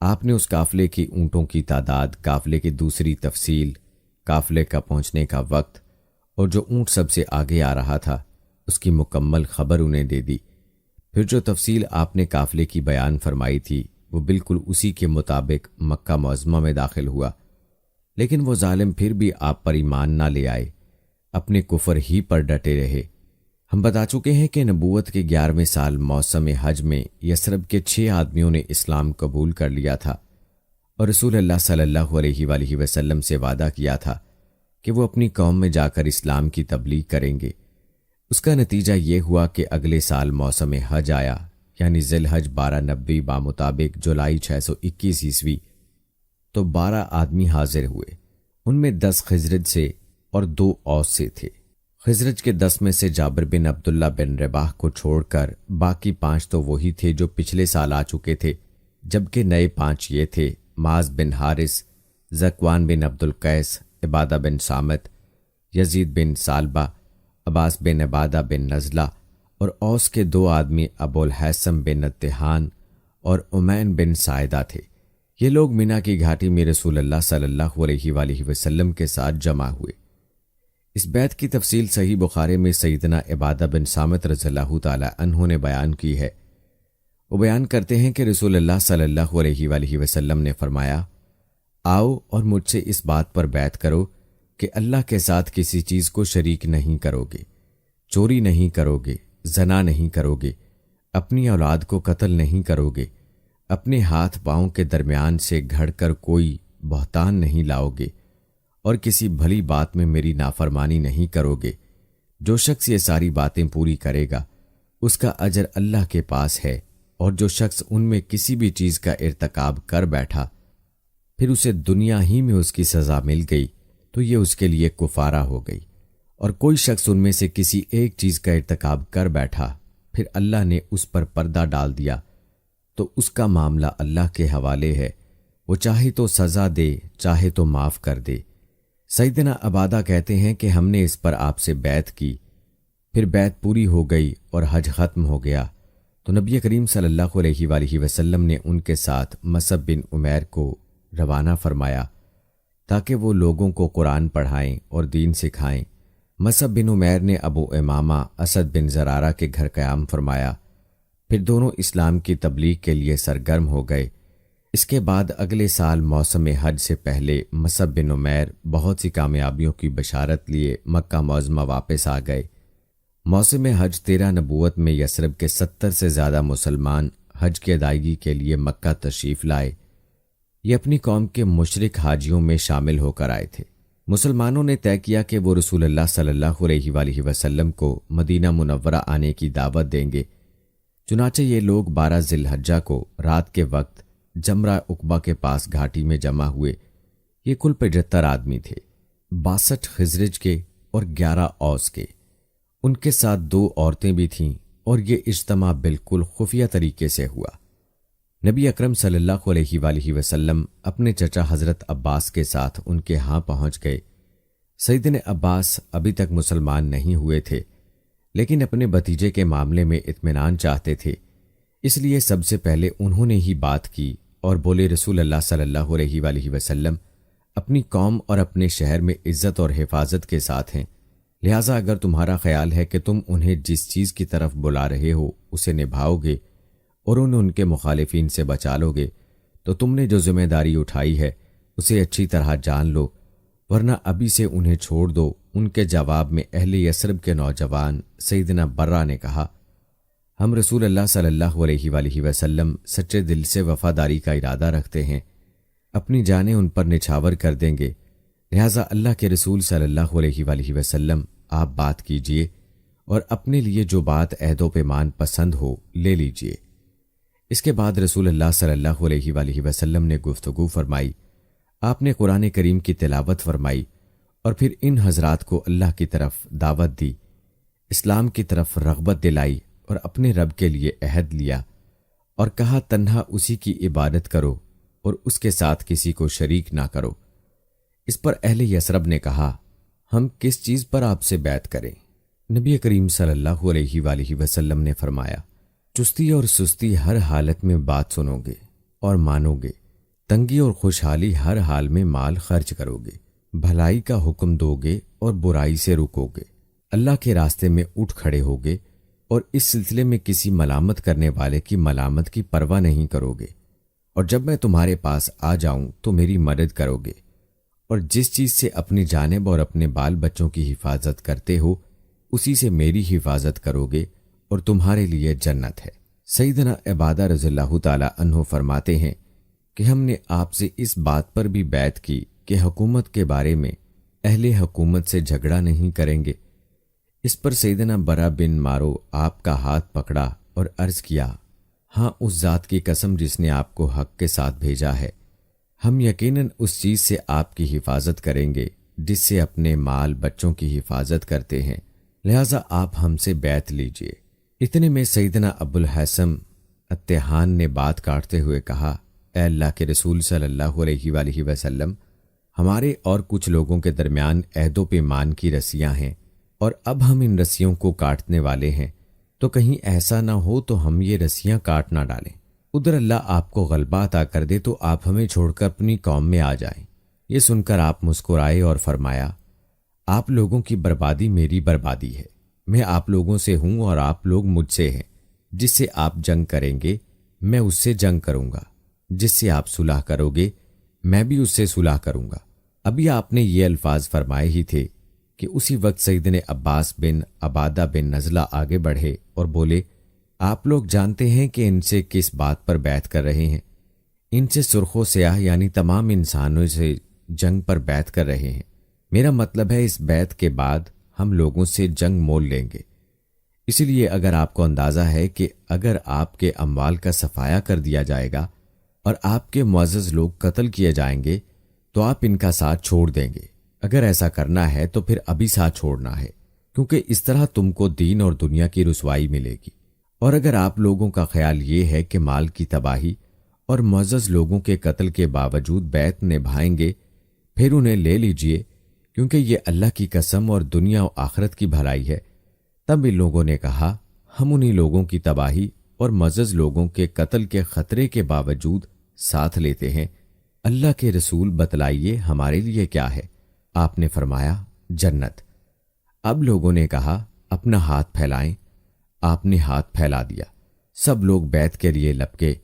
آپ نے اس قافلے کی اونٹوں کی تعداد، قافلے کی دوسری تفصیل، قافلے کا پہنچنے کا وقت اور جو اونٹ سب سے آگے آ رہا تھا اس کی مکمل خبر انہیں دے دی۔ پھر جو تفصیل آپ نے قافلے کی بیان فرمائی تھی وہ بالکل اسی کے مطابق مکہ معظمہ میں داخل ہوا، لیکن وہ ظالم پھر بھی آپ پر ایمان نہ لے آئے، اپنے کفر ہی پر ڈٹے رہے۔ ہم بتا چکے ہیں کہ نبوت کے 11ویں سال موسم حج میں یثرب کے 6 آدمیوں نے اسلام قبول کر لیا تھا اور رسول اللہ صلی اللہ علیہ وآلہ وسلم سے وعدہ کیا تھا کہ وہ اپنی قوم میں جا کر اسلام کی تبلیغ کریں گے۔ اس کا نتیجہ یہ ہوا کہ اگلے سال موسم حج آیا، یعنی ذی الحج 1290 بمطابق جولائی 621 عیسوی، تو 12 آدمی حاضر ہوئے۔ ان میں 10 خزرج سے اور 2 اوس سے تھے۔ خزرج کے 10 میں سے جابر بن عبداللہ بن رباح کو چھوڑ کر باقی 5 تو وہی تھے جو پچھلے سال آ چکے تھے، جبکہ نئے 5 یہ تھے، معاذ بن حارث، ذکوان بن عبد القیس، عبادہ بن صامت، یزید بن سالبہ، عباس بن عبادہ بن نزلہ، اور اوس کے 2 آدمی ابو الحیثم بن نتحان اور امین بن سائدہ تھے۔ یہ لوگ مینا کی گھاٹی میں رسول اللہ صلی اللہ علیہ وآلہ وسلم کے ساتھ جمع ہوئے۔ اس بیعت کی تفصیل صحیح بخاری میں سیدنا عبادہ بن صامت رضی اللہ تعالی عنہ نے بیان کی ہے۔ وہ بیان کرتے ہیں کہ رسول اللہ صلی اللہ علیہ وآلہ وسلم نے فرمایا، آؤ اور مجھ سے اس بات پر بیعت کرو کہ اللہ کے ساتھ کسی چیز کو شریک نہیں کرو گے، چوری نہیں کرو گے، زنا نہیں کرو گے، اپنی اولاد کو قتل نہیں کرو گے، اپنے ہاتھ پاؤں کے درمیان سے گھڑ کر کوئی بہتان نہیں لاؤ گے، اور کسی بھلی بات میں میری نافرمانی نہیں کرو گے۔ جو شخص یہ ساری باتیں پوری کرے گا اس کا اجر اللہ کے پاس ہے، اور جو شخص ان میں کسی بھی چیز کا ارتکاب کر بیٹھا پھر اسے دنیا ہی میں اس کی سزا مل گئی تو یہ اس کے لیے کفارہ ہو گئی، اور کوئی شخص ان میں سے کسی ایک چیز کا ارتکاب کر بیٹھا پھر اللہ نے اس پر پردہ ڈال دیا تو اس کا معاملہ اللہ کے حوالے ہے، وہ چاہے تو سزا دے چاہے تو معاف کر دے۔ سیدنا عبادہ کہتے ہیں کہ ہم نے اس پر آپ سے بیعت کی، پھر بیعت پوری ہو گئی اور حج ختم ہو گیا تو نبی کریم صلی اللہ علیہ وآلہ وسلم نے ان کے ساتھ مصعب بن عمیر کو روانہ فرمایا تاکہ وہ لوگوں کو قرآن پڑھائیں اور دین سکھائیں۔ مصعب بن عمیر نے ابو امامہ اسد بن زرارہ کے گھر قیام فرمایا، پھر دونوں اسلام کی تبلیغ کے لیے سرگرم ہو گئے۔ اس کے بعد اگلے سال موسم حج سے پہلے مصعب بن عمیر بہت سی کامیابیوں کی بشارت لیے مکہ معظمہ واپس آ گئے۔ موسم حج 13 نبوت میں یثرب کے 70 سے زیادہ مسلمان حج کی ادائیگی کے لیے مکہ تشریف لائے۔ یہ اپنی قوم کے مشرک حاجیوں میں شامل ہو کر آئے تھے۔ مسلمانوں نے طے کیا کہ وہ رسول اللہ صلی اللہ علیہ وآلہ وسلم کو مدینہ منورہ آنے کی دعوت دیں گے۔ چنانچہ یہ لوگ 12 ذی الحجہ کو رات کے وقت جمرہ عقبہ کے پاس گھاٹی میں جمع ہوئے۔ یہ کل 75 آدمی تھے، 62 خزرج کے اور 11 اوس کے۔ ان کے ساتھ 2 عورتیں بھی تھیں اور یہ اجتماع بالکل خفیہ طریقے سے ہوا۔ نبی اکرم صلی اللہ علیہ وآلہ وسلم اپنے چچا حضرت عباس کے ساتھ ان کے ہاں پہنچ گئے۔ سیدنا عباس ابھی تک مسلمان نہیں ہوئے تھے، لیکن اپنے بھتیجے کے معاملے میں اطمینان چاہتے تھے، اس لیے سب سے پہلے انہوں نے ہی بات کی اور بولے، رسول اللہ صلی اللہ علیہ وآلہ وسلم اپنی قوم اور اپنے شہر میں عزت اور حفاظت کے ساتھ ہیں، لہٰذا اگر تمہارا خیال ہے کہ تم انہیں جس چیز کی طرف بلا رہے ہو اسے نبھاؤ گے اور انہیں ان کے مخالفین سے بچا لو گے تو تم نے جو ذمہ داری اٹھائی ہے اسے اچھی طرح جان لو، ورنہ ابھی سے انہیں چھوڑ دو۔ ان کے جواب میں اہل یثرب کے نوجوان سیدنا برہ نے کہا، ہم رسول اللہ صلی اللہ علیہ وآلہ وسلم سچے دل سے وفاداری کا ارادہ رکھتے ہیں، اپنی جانیں ان پر نچھاور کر دیں گے، لہٰذا اللہ کے رسول صلی اللہ علیہ وآلہ وسلم آپ بات کیجئے اور اپنے لیے جو بات عہد و پیمان پسند ہو لے لیجئے۔ اس کے بعد رسول اللہ صلی اللہ علیہ وآلہ وسلم نے گفتگو فرمائی، آپ نے قرآن کریم کی تلاوت فرمائی اور پھر ان حضرات کو اللہ کی طرف دعوت دی، اسلام کی طرف رغبت دلائی اور اپنے رب کے لیے عہد لیا اور کہا تنہا اسی کی عبادت کرو اور اس کے ساتھ کسی کو شریک نہ کرو۔ اس پر اہل یثرب نے کہا، ہم کس چیز پر آپ سے بیعت کریں؟ نبی کریم صلی اللہ علیہ وآلہ وسلم نے فرمایا، چستی اور سستی ہر حالت میں بات سنو گے اور مانو گے، تنگی اور خوشحالی ہر حال میں مال خرچ کرو گے، بھلائی کا حکم دو گے اور برائی سے رکو گے، اللہ کے راستے میں اٹھ کھڑے ہوگے اور اس سلسلے میں کسی ملامت کرنے والے کی ملامت کی پرواہ نہیں کرو گے، اور جب میں تمہارے پاس آ جاؤں تو میری مدد کرو گے، اور جس چیز سے اپنی جانب اور اپنے بال بچوں کی حفاظت کرتے ہو اسی سے میری حفاظت کرو گے اور تمہارے لیے جنت ہے۔ سیدنا عبادہ رضی اللہ تعالی عنہ فرماتے ہیں کہ ہم نے آپ سے اس بات پر بھی بیعت کی کہ حکومت کے بارے میں اہل حکومت سے جھگڑا نہیں کریں گے۔ اس پر سیدنا برا بن مارو آپ کا ہاتھ پکڑا اور عرض کیا، ہاں اس ذات کی قسم جس نے آپ کو حق کے ساتھ بھیجا ہے، ہم یقیناً اس چیز سے آپ کی حفاظت کریں گے جس سے اپنے مال بچوں کی حفاظت کرتے ہیں، لہٰذا آپ ہم سے بیعت لیجئے۔ اتنے میں سیدنا ابو الحسن التحان نے بات کاٹتے ہوئے کہا، اے اللہ کے رسول صلی اللہ علیہ وآلہ وسلم، ہمارے اور کچھ لوگوں کے درمیان عہد و پیمان کی رسیاں ہیں اور اب ہم ان رسیوں کو کاٹنے والے ہیں، تو کہیں ایسا نہ ہو تو ہم یہ رسیاں کاٹ نہ ڈالیں، ادھر اللہ آپ کو غلبہ عطا کر دے تو آپ ہمیں چھوڑ کر اپنی قوم میں آ جائیں۔ یہ سن کر آپ مسکرائے اور فرمایا، آپ لوگوں کی بربادی میری بربادی ہے، میں آپ لوگوں سے ہوں اور آپ لوگ مجھ سے ہیں، جس سے آپ جنگ کریں گے میں اس سے جنگ کروں گا، جس سے آپ صلح کرو گے میں بھی اس سے صلح کروں گا۔ ابھی آپ نے یہ الفاظ فرمائے ہی تھے کہ اسی وقت سیدنا عباس بن عبادہ بن نزلہ آگے بڑھے اور بولے، آپ لوگ جانتے ہیں کہ ان سے کس بات پر بیعت کر رہے ہیں؟ ان سے سرخ و سیاہ یعنی تمام انسانوں سے جنگ پر بیعت کر رہے ہیں۔ میرا مطلب ہے اس بیعت کے بعد ہم لوگوں سے جنگ مول لیں گے، اسی لیے اگر آپ کو اندازہ ہے کہ اگر آپ کے اموال کا صفایا کر دیا جائے گا اور آپ کے معزز لوگ قتل کیے جائیں گے تو آپ ان کا ساتھ چھوڑ دیں گے۔ اگر ایسا کرنا ہے تو پھر ابھی ساتھ چھوڑنا ہے، کیونکہ اس طرح تم کو دین اور دنیا کی رسوائی ملے گی۔ اور اگر آپ لوگوں کا خیال یہ ہے کہ مال کی تباہی اور معزز لوگوں کے قتل کے باوجود بیعت نبھائیں گے، پھر انہیں لے لیجئے، کیونکہ یہ اللہ کی قسم اور دنیا و آخرت کی بھلائی ہے۔ تب ان لوگوں نے کہا، ہم انہی لوگوں کی تباہی اور معزز لوگوں کے قتل کے خطرے کے باوجود ساتھ لیتے ہیں۔ اللہ کے رسول بتلائیے ہمارے لیے کیا ہے؟ آپ نے فرمایا، جنت۔ اب لوگوں نے کہا، اپنا ہاتھ پھیلائیں۔ آپ نے ہاتھ پھیلا دیا، سب لوگ بیعت کے لیے لپکے،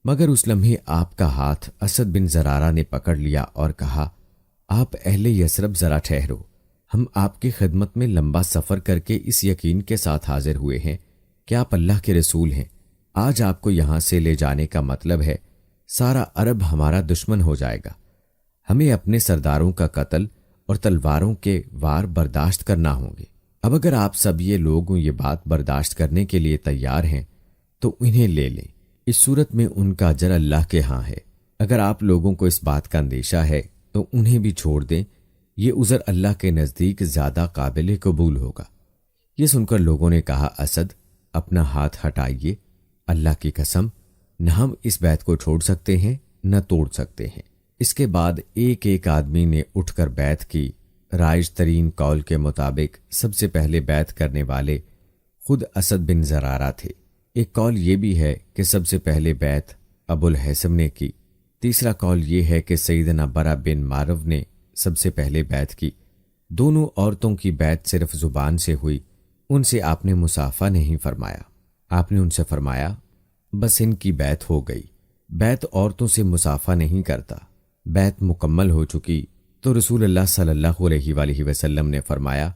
مگر اس لمحے آپ کا ہاتھ اسد بن زرارہ نے پکڑ لیا اور کہا، آپ اہل یثرب ذرا ٹھہرو، ہم آپ کی خدمت میں لمبا سفر کر کے اس یقین کے ساتھ حاضر ہوئے ہیں کہ آپ اللہ کے رسول ہیں۔ آج آپ کو یہاں سے لے جانے کا مطلب ہے سارا عرب ہمارا دشمن ہو جائے گا، ہمیں اپنے سرداروں کا قتل اور تلواروں کے وار برداشت کرنا ہوں گے۔ اب اگر آپ سب یہ لوگ یہ بات برداشت کرنے کے لیے تیار ہیں تو انہیں لے لیں، اس صورت میں ان کا اجر اللہ کے ہاں ہے۔ اگر آپ لوگوں کو اس بات کا اندیشہ ہے تو انہیں بھی چھوڑ دیں، یہ عذر اللہ کے نزدیک زیادہ قابل قبول ہوگا۔ یہ سن کر لوگوں نے کہا، اسد اپنا ہاتھ ہٹائیے، اللہ کی قسم نہ ہم اس بیعت کو چھوڑ سکتے ہیں نہ توڑ سکتے ہیں۔ اس کے بعد ایک ایک آدمی نے اٹھ کر بیعت کی۔ رائج ترین قول کے مطابق سب سے پہلے بیعت کرنے والے خود اسد بن زرارہ تھے۔ ایک قول یہ بھی ہے کہ سب سے پہلے بیعت ابو الحیثم نے کی۔ تیسرا قول یہ ہے کہ سیدنا برا بن معرو نے سب سے پہلے بیعت کی۔ دونوں عورتوں کی بیعت صرف زبان سے ہوئی، ان سے آپ نے مصافحہ نہیں فرمایا۔ آپ نے ان سے فرمایا بس ان کی بیعت ہو گئی۔ بیعت عورتوں سے مصافحہ نہیں کرتا۔ بیعت مکمل ہو چکی تو رسول اللہ صلی اللہ علیہ وآلہ وسلم نے فرمایا،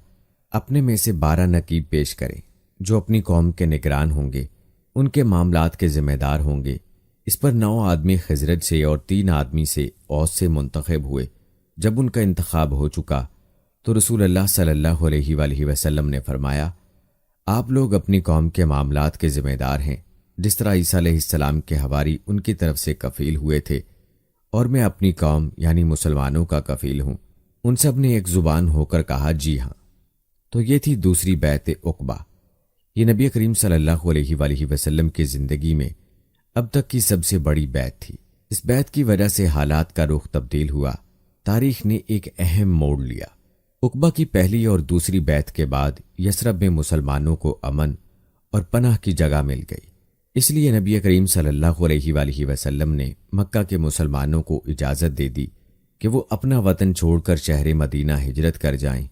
اپنے میں سے 12 نقیب پیش کریں جو اپنی قوم کے نگران ہوں گے، ان کے معاملات کے ذمہ دار ہوں گے۔ اس پر 9 آدمی خزرج سے اور 3 آدمی سے اوس سے منتخب ہوئے۔ جب ان کا انتخاب ہو چکا تو رسول اللہ صلی اللہ علیہ وآلہ وسلم نے فرمایا، آپ لوگ اپنی قوم کے معاملات کے ذمہ دار ہیں، جس طرح عیسیٰ علیہ السلام کے حواری ان کی طرف سے کفیل ہوئے تھے، اور میں اپنی قوم یعنی مسلمانوں کا کفیل ہوں۔ ان سب نے ایک زبان ہو کر کہا جی ہاں۔ تو یہ تھی دوسری بیعت عقبہ۔ یہ نبی کریم صلی اللہ علیہ وآلہ وسلم کی زندگی میں اب تک کی سب سے بڑی بیعت تھی۔ اس بیعت کی وجہ سے حالات کا رخ تبدیل ہوا، تاریخ نے ایک اہم موڑ لیا۔ عقبہ کی پہلی اور دوسری بیعت کے بعد یثرب میں مسلمانوں کو امن اور پناہ کی جگہ مل گئی۔ اس لیے نبی کریم صلی اللہ علیہ وآلہ وسلم نے مکہ کے مسلمانوں کو اجازت دے دی کہ وہ اپنا وطن چھوڑ کر شہر مدینہ ہجرت کر جائیں۔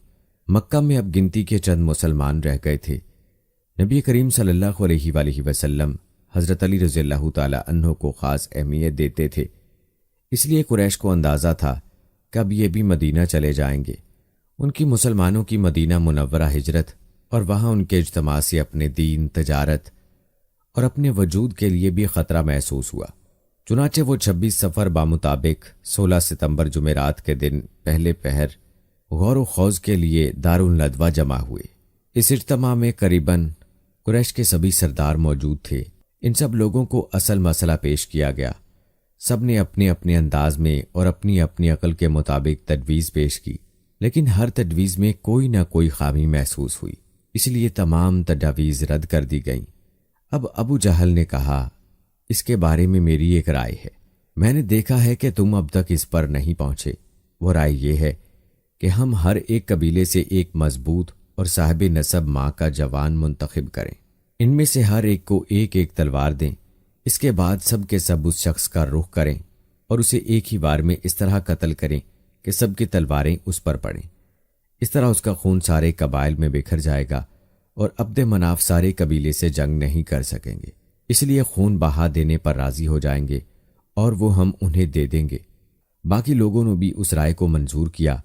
مکہ میں اب گنتی کے چند مسلمان رہ گئے تھے۔ نبی کریم صلی اللہ علیہ وآلہ وسلم حضرت علی رضی اللہ تعالی عنہ کو خاص اہمیت دیتے تھے، اس لیے قریش کو اندازہ تھا کہ اب یہ بھی مدینہ چلے جائیں گے۔ ان کی مسلمانوں کی مدینہ منورہ ہجرت اور وہاں ان کے اجتماع سے اپنے دین، تجارت اور اپنے وجود کے لیے بھی خطرہ محسوس ہوا۔ چنانچہ وہ 26 صفر بمطابق 16 ستمبر جمعرات کے دن پہلے پہر غور و خوض کے لیے دارالندوہ جمع ہوئے۔ اس اجتماع میں قریباً قریش کے سبھی سردار موجود تھے۔ ان سب لوگوں کو اصل مسئلہ پیش کیا گیا۔ سب نے اپنے اپنے انداز میں اور اپنی اپنی عقل کے مطابق تجویز پیش کی، لیکن ہر تجویز میں کوئی نہ کوئی خامی محسوس ہوئی، اس لیے تمام تجاویز رد کر دی گئیں۔ اب ابو جہل نے کہا، اس کے بارے میں میری ایک رائے ہے، میں نے دیکھا ہے کہ تم اب تک اس پر نہیں پہنچے۔ وہ رائے یہ ہے کہ ہم ہر ایک قبیلے سے ایک مضبوط اور صاحب نسب ماں کا جوان منتخب کریں، ان میں سے ہر ایک کو ایک ایک تلوار دیں، اس کے بعد سب کے سب اس شخص کا رخ کریں اور اسے ایک ہی بار میں اس طرح قتل کریں کہ سب کی تلواریں اس پر پڑیں۔ اس طرح اس کا خون سارے قبائل میں بکھر جائے گا اور عبد مناف سارے قبیلے سے جنگ نہیں کر سکیں گے، اس لیے خون بہا دینے پر راضی ہو جائیں گے اور وہ ہم انہیں دے دیں گے۔ باقی لوگوں نے بھی اس رائے کو منظور کیا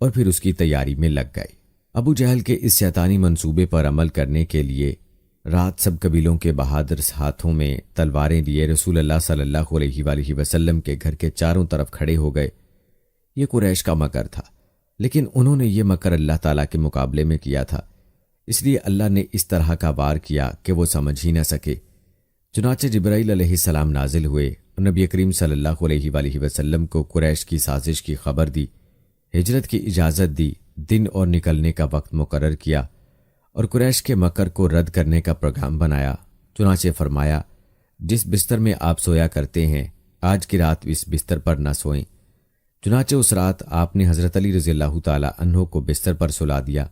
اور پھر اس کی تیاری میں لگ گئے۔ ابو جہل کے اس شیطانی منصوبے پر عمل کرنے کے لیے رات سب قبیلوں کے بہادر ہاتھوں میں تلواریں لیے رسول اللہ صلی اللہ علیہ وآلہ وسلم کے گھر کے چاروں طرف کھڑے ہو گئے۔ یہ قریش کا مکر تھا، لیکن انہوں نے یہ مکر اللہ تعالیٰ کے مقابلے میں کیا تھا، اس لیے اللہ نے اس طرح کا وار کیا کہ وہ سمجھ ہی نہ سکے۔ چنانچہ جبرائیل علیہ السلام نازل ہوئے اور نبی کریم صلی اللہ علیہ وآلہ وسلم کو قریش کی سازش کی خبر دی، ہجرت کی اجازت دی، دن اور نکلنے کا وقت مقرر کیا اور قریش کے مکر کو رد کرنے کا پروگرام بنایا۔ چنانچہ فرمایا، جس بستر میں آپ سویا کرتے ہیں آج کی رات اس بستر پر نہ سوئیں۔ چنانچہ اس رات آپ نے حضرت علی رضی اللہ تعالی عنہ کو بستر پر سلا دیا۔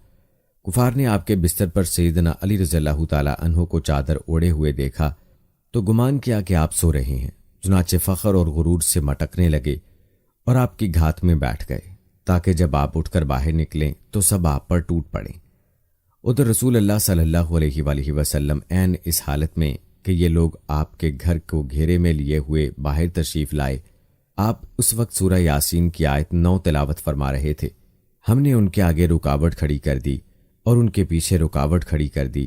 کفار نے آپ کے بستر پر سیدنا علی رضی اللہ تعالی عنہ کو چادر اوڑھے ہوئے دیکھا تو گمان کیا کہ آپ سو رہے ہیں، چنانچہ فخر اور غرور سے مٹکنے لگے اور آپ کی گھات میں بیٹھ گئے تاکہ جب آپ اٹھ کر باہر نکلیں تو سب آپ پر ٹوٹ پڑیں۔ ادھر رسول اللہ صلی اللہ علیہ وآلہ وسلم عین اس حالت میں کہ یہ لوگ آپ کے گھر کو گھیرے میں لیے ہوئے باہر تشریف لائے، آپ اس وقت سورہ یاسین کی آیت 9 تلاوت فرما رہے تھے۔ ہم نے ان کے آگے رکاوٹ کھڑی کر دی اور ان کے پیچھے رکاوٹ کھڑی کر دی،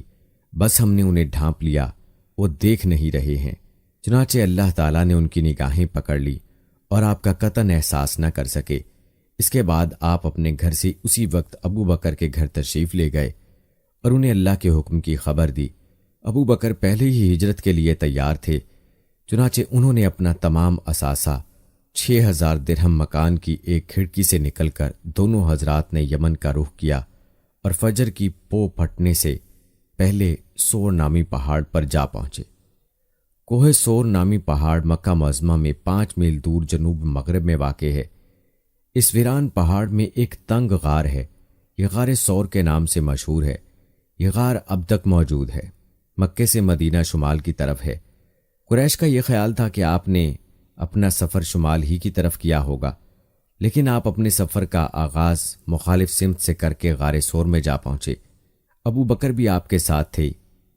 بس ہم نے انہیں ڈھانپ لیا، وہ دیکھ نہیں رہے ہیں۔ چنانچہ اللہ تعالیٰ نے ان کی نگاہیں پکڑ لی اور آپ کا قطعاً احساس نہ کر سکے۔ اس کے بعد آپ اپنے گھر سے اسی وقت ابو بکر کے گھر تشریف لے گئے اور انہیں اللہ کے حکم کی خبر دی۔ ابو بکر پہلے ہی ہجرت کے لیے تیار تھے، چنانچہ انہوں نے اپنا تمام اثاثہ 6000 درہم مکان کی ایک کھڑکی سے نکل کر دونوں حضرات نے یمن کا رخ کیا اور فجر کی پو پھٹنے سے پہلے سور نامی پہاڑ پر جا پہنچے۔ کوہ سور نامی پہاڑ مکہ معظمہ میں 5 میل دور جنوب مغرب میں واقع ہے۔ اس ویران پہاڑ میں ایک تنگ غار ہے، یہ غار سور کے نام سے مشہور ہے۔ یہ غار اب تک موجود ہے، مکے سے مدینہ شمال کی طرف ہے۔ قریش کا یہ خیال تھا کہ آپ نے اپنا سفر شمال ہی کی طرف کیا ہوگا، لیکن آپ اپنے سفر کا آغاز مخالف سمت سے کر کے غار سور میں جا پہنچے۔ ابو بکر بھی آپ کے ساتھ تھے،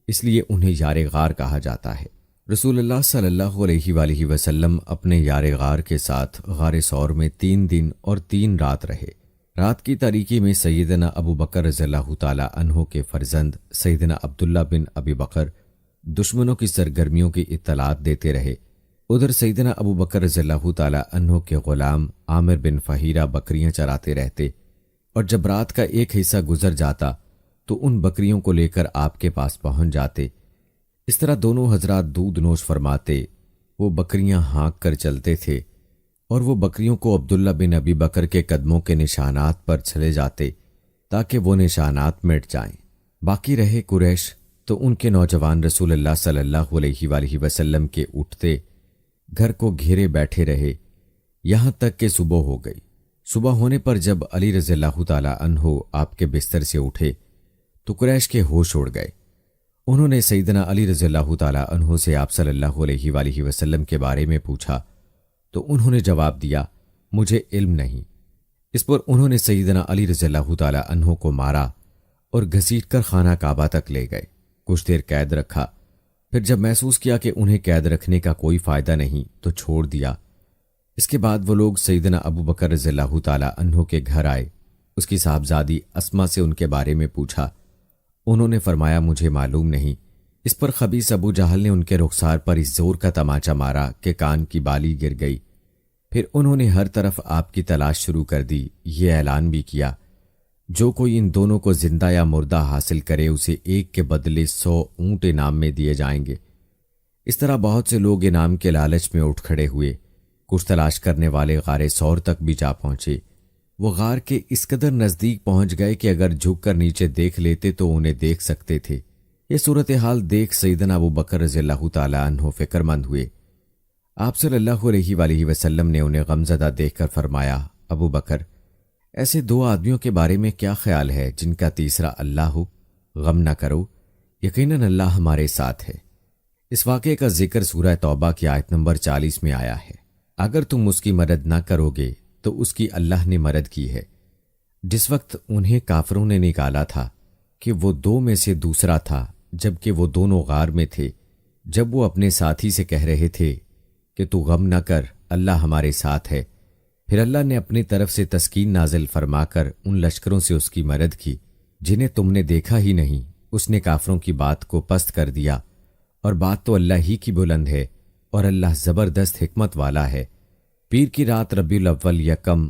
اس لیے انہیں یار غار کہا جاتا ہے۔ رسول اللہ صلی اللہ علیہ وآلہ وسلم اپنے یار غار کے ساتھ غار سور میں 3 دن اور 3 رات رہے۔ رات کی تاریکی میں سیدنا ابو بکر رضی اللہ تعالی عنہ کے فرزند سیدنا عبداللہ بن ابی بکر دشمنوں کی سرگرمیوں کی اطلاعات دیتے رہے۔ ادھر سیدنا ابو بکر رضی اللہ تعالی عنہ کے غلام عامر بن فہیرہ بکریاں چراتے رہتے، اور جب رات کا ایک حصہ گزر جاتا تو ان بکریوں کو لے کر آپ کے پاس پہنچ جاتے۔ اس طرح دونوں حضرات دودھ نوش فرماتے، وہ بکریاں ہانک کر چلتے تھے اور وہ بکریوں کو عبداللہ بن ابی بکر کے قدموں کے نشانات پر چلے جاتے تاکہ وہ نشانات مٹ جائیں۔ باقی رہے قریش تو ان کے نوجوان رسول اللہ صلی اللہ علیہ وآلہ وسلم کے اٹھتے گھر کو گھیرے بیٹھے رہے یہاں تک کہ صبح ہو گئی۔ صبح ہونے پر جب علی رضی اللہ تعالی عنہ آپ کے بستر سے اٹھے تو قریش کے ہوش اڑ گئے۔ انہوں نے سیدنا علی رضی اللہ تعالی عنہ سے آپ صلی اللہ علیہ وآلہ وسلم کے بارے میں پوچھا تو انہوں نے جواب دیا، مجھے علم نہیں۔ اس پر انہوں نے سیدنا علی رضی اللہ تعالی عنہ کو مارا اور گھسیٹ کر خانہ کعبہ تک لے گئے، کچھ دیر قید رکھا، پھر جب محسوس کیا کہ انہیں قید رکھنے کا کوئی فائدہ نہیں تو چھوڑ دیا۔ اس کے بعد وہ لوگ سیدنا ابو بکر رضی اللہ تعالی عنہ کے گھر آئے، اس کی صاحبزادی اسما سے ان کے بارے میں پوچھا۔ انہوں نے فرمایا، مجھے معلوم نہیں۔ اس پر خبیث ابو جہل نے ان کے رخسار پر اس زور کا تماچا مارا کہ کان کی بالی گر گئی۔ پھر انہوں نے ہر طرف آپ کی تلاش شروع کر دی، یہ اعلان بھی کیا، جو کوئی ان دونوں کو زندہ یا مردہ حاصل کرے اسے ایک کے بدلے 100 اونٹ انعام میں دیے جائیں گے۔ اس طرح بہت سے لوگ انعام کے لالچ میں اٹھ کھڑے ہوئے۔ کچھ تلاش کرنے والے غار سور تک بھی جا پہنچے۔ وہ غار کے اس قدر نزدیک پہنچ گئے کہ اگر جھک کر نیچے دیکھ لیتے تو انہیں دیکھ سکتے تھے۔ یہ صورتحال دیکھ سیدنا ابو بکر رضی اللہ تعالی عنہ فکر مند ہوئے۔ آپ صلی اللہ علیہ وآلہ وسلم نے انہیں غمزدہ دیکھ کر فرمایا، ابو بکر، ایسے 2 آدمیوں کے بارے میں کیا خیال ہے جن کا تیسرا اللہ ہو؟ غم نہ کرو، یقیناً اللہ ہمارے ساتھ ہے۔ اس واقعے کا ذکر سورہ توبہ کی آیت نمبر 40 میں آیا ہے۔ اگر تم اس کی مدد نہ کرو گے تو اس کی اللہ نے مدد کی ہے۔ جس وقت انہیں کافروں نے نکالا تھا کہ وہ 2 میں سے دوسرا تھا، جبکہ وہ دونوں غار میں تھے، جب وہ اپنے ساتھی سے کہہ رہے تھے کہ تو غم نہ کر، اللہ ہمارے ساتھ ہے، پھر اللہ نے اپنی طرف سے تسکین نازل فرما کر ان لشکروں سے اس کی مدد کی جنہیں تم نے دیکھا ہی نہیں۔ اس نے کافروں کی بات کو پست کر دیا، اور بات تو اللہ ہی کی بلند ہے، اور اللہ زبردست حکمت والا ہے۔ پیر کی رات ربیع الاول یکم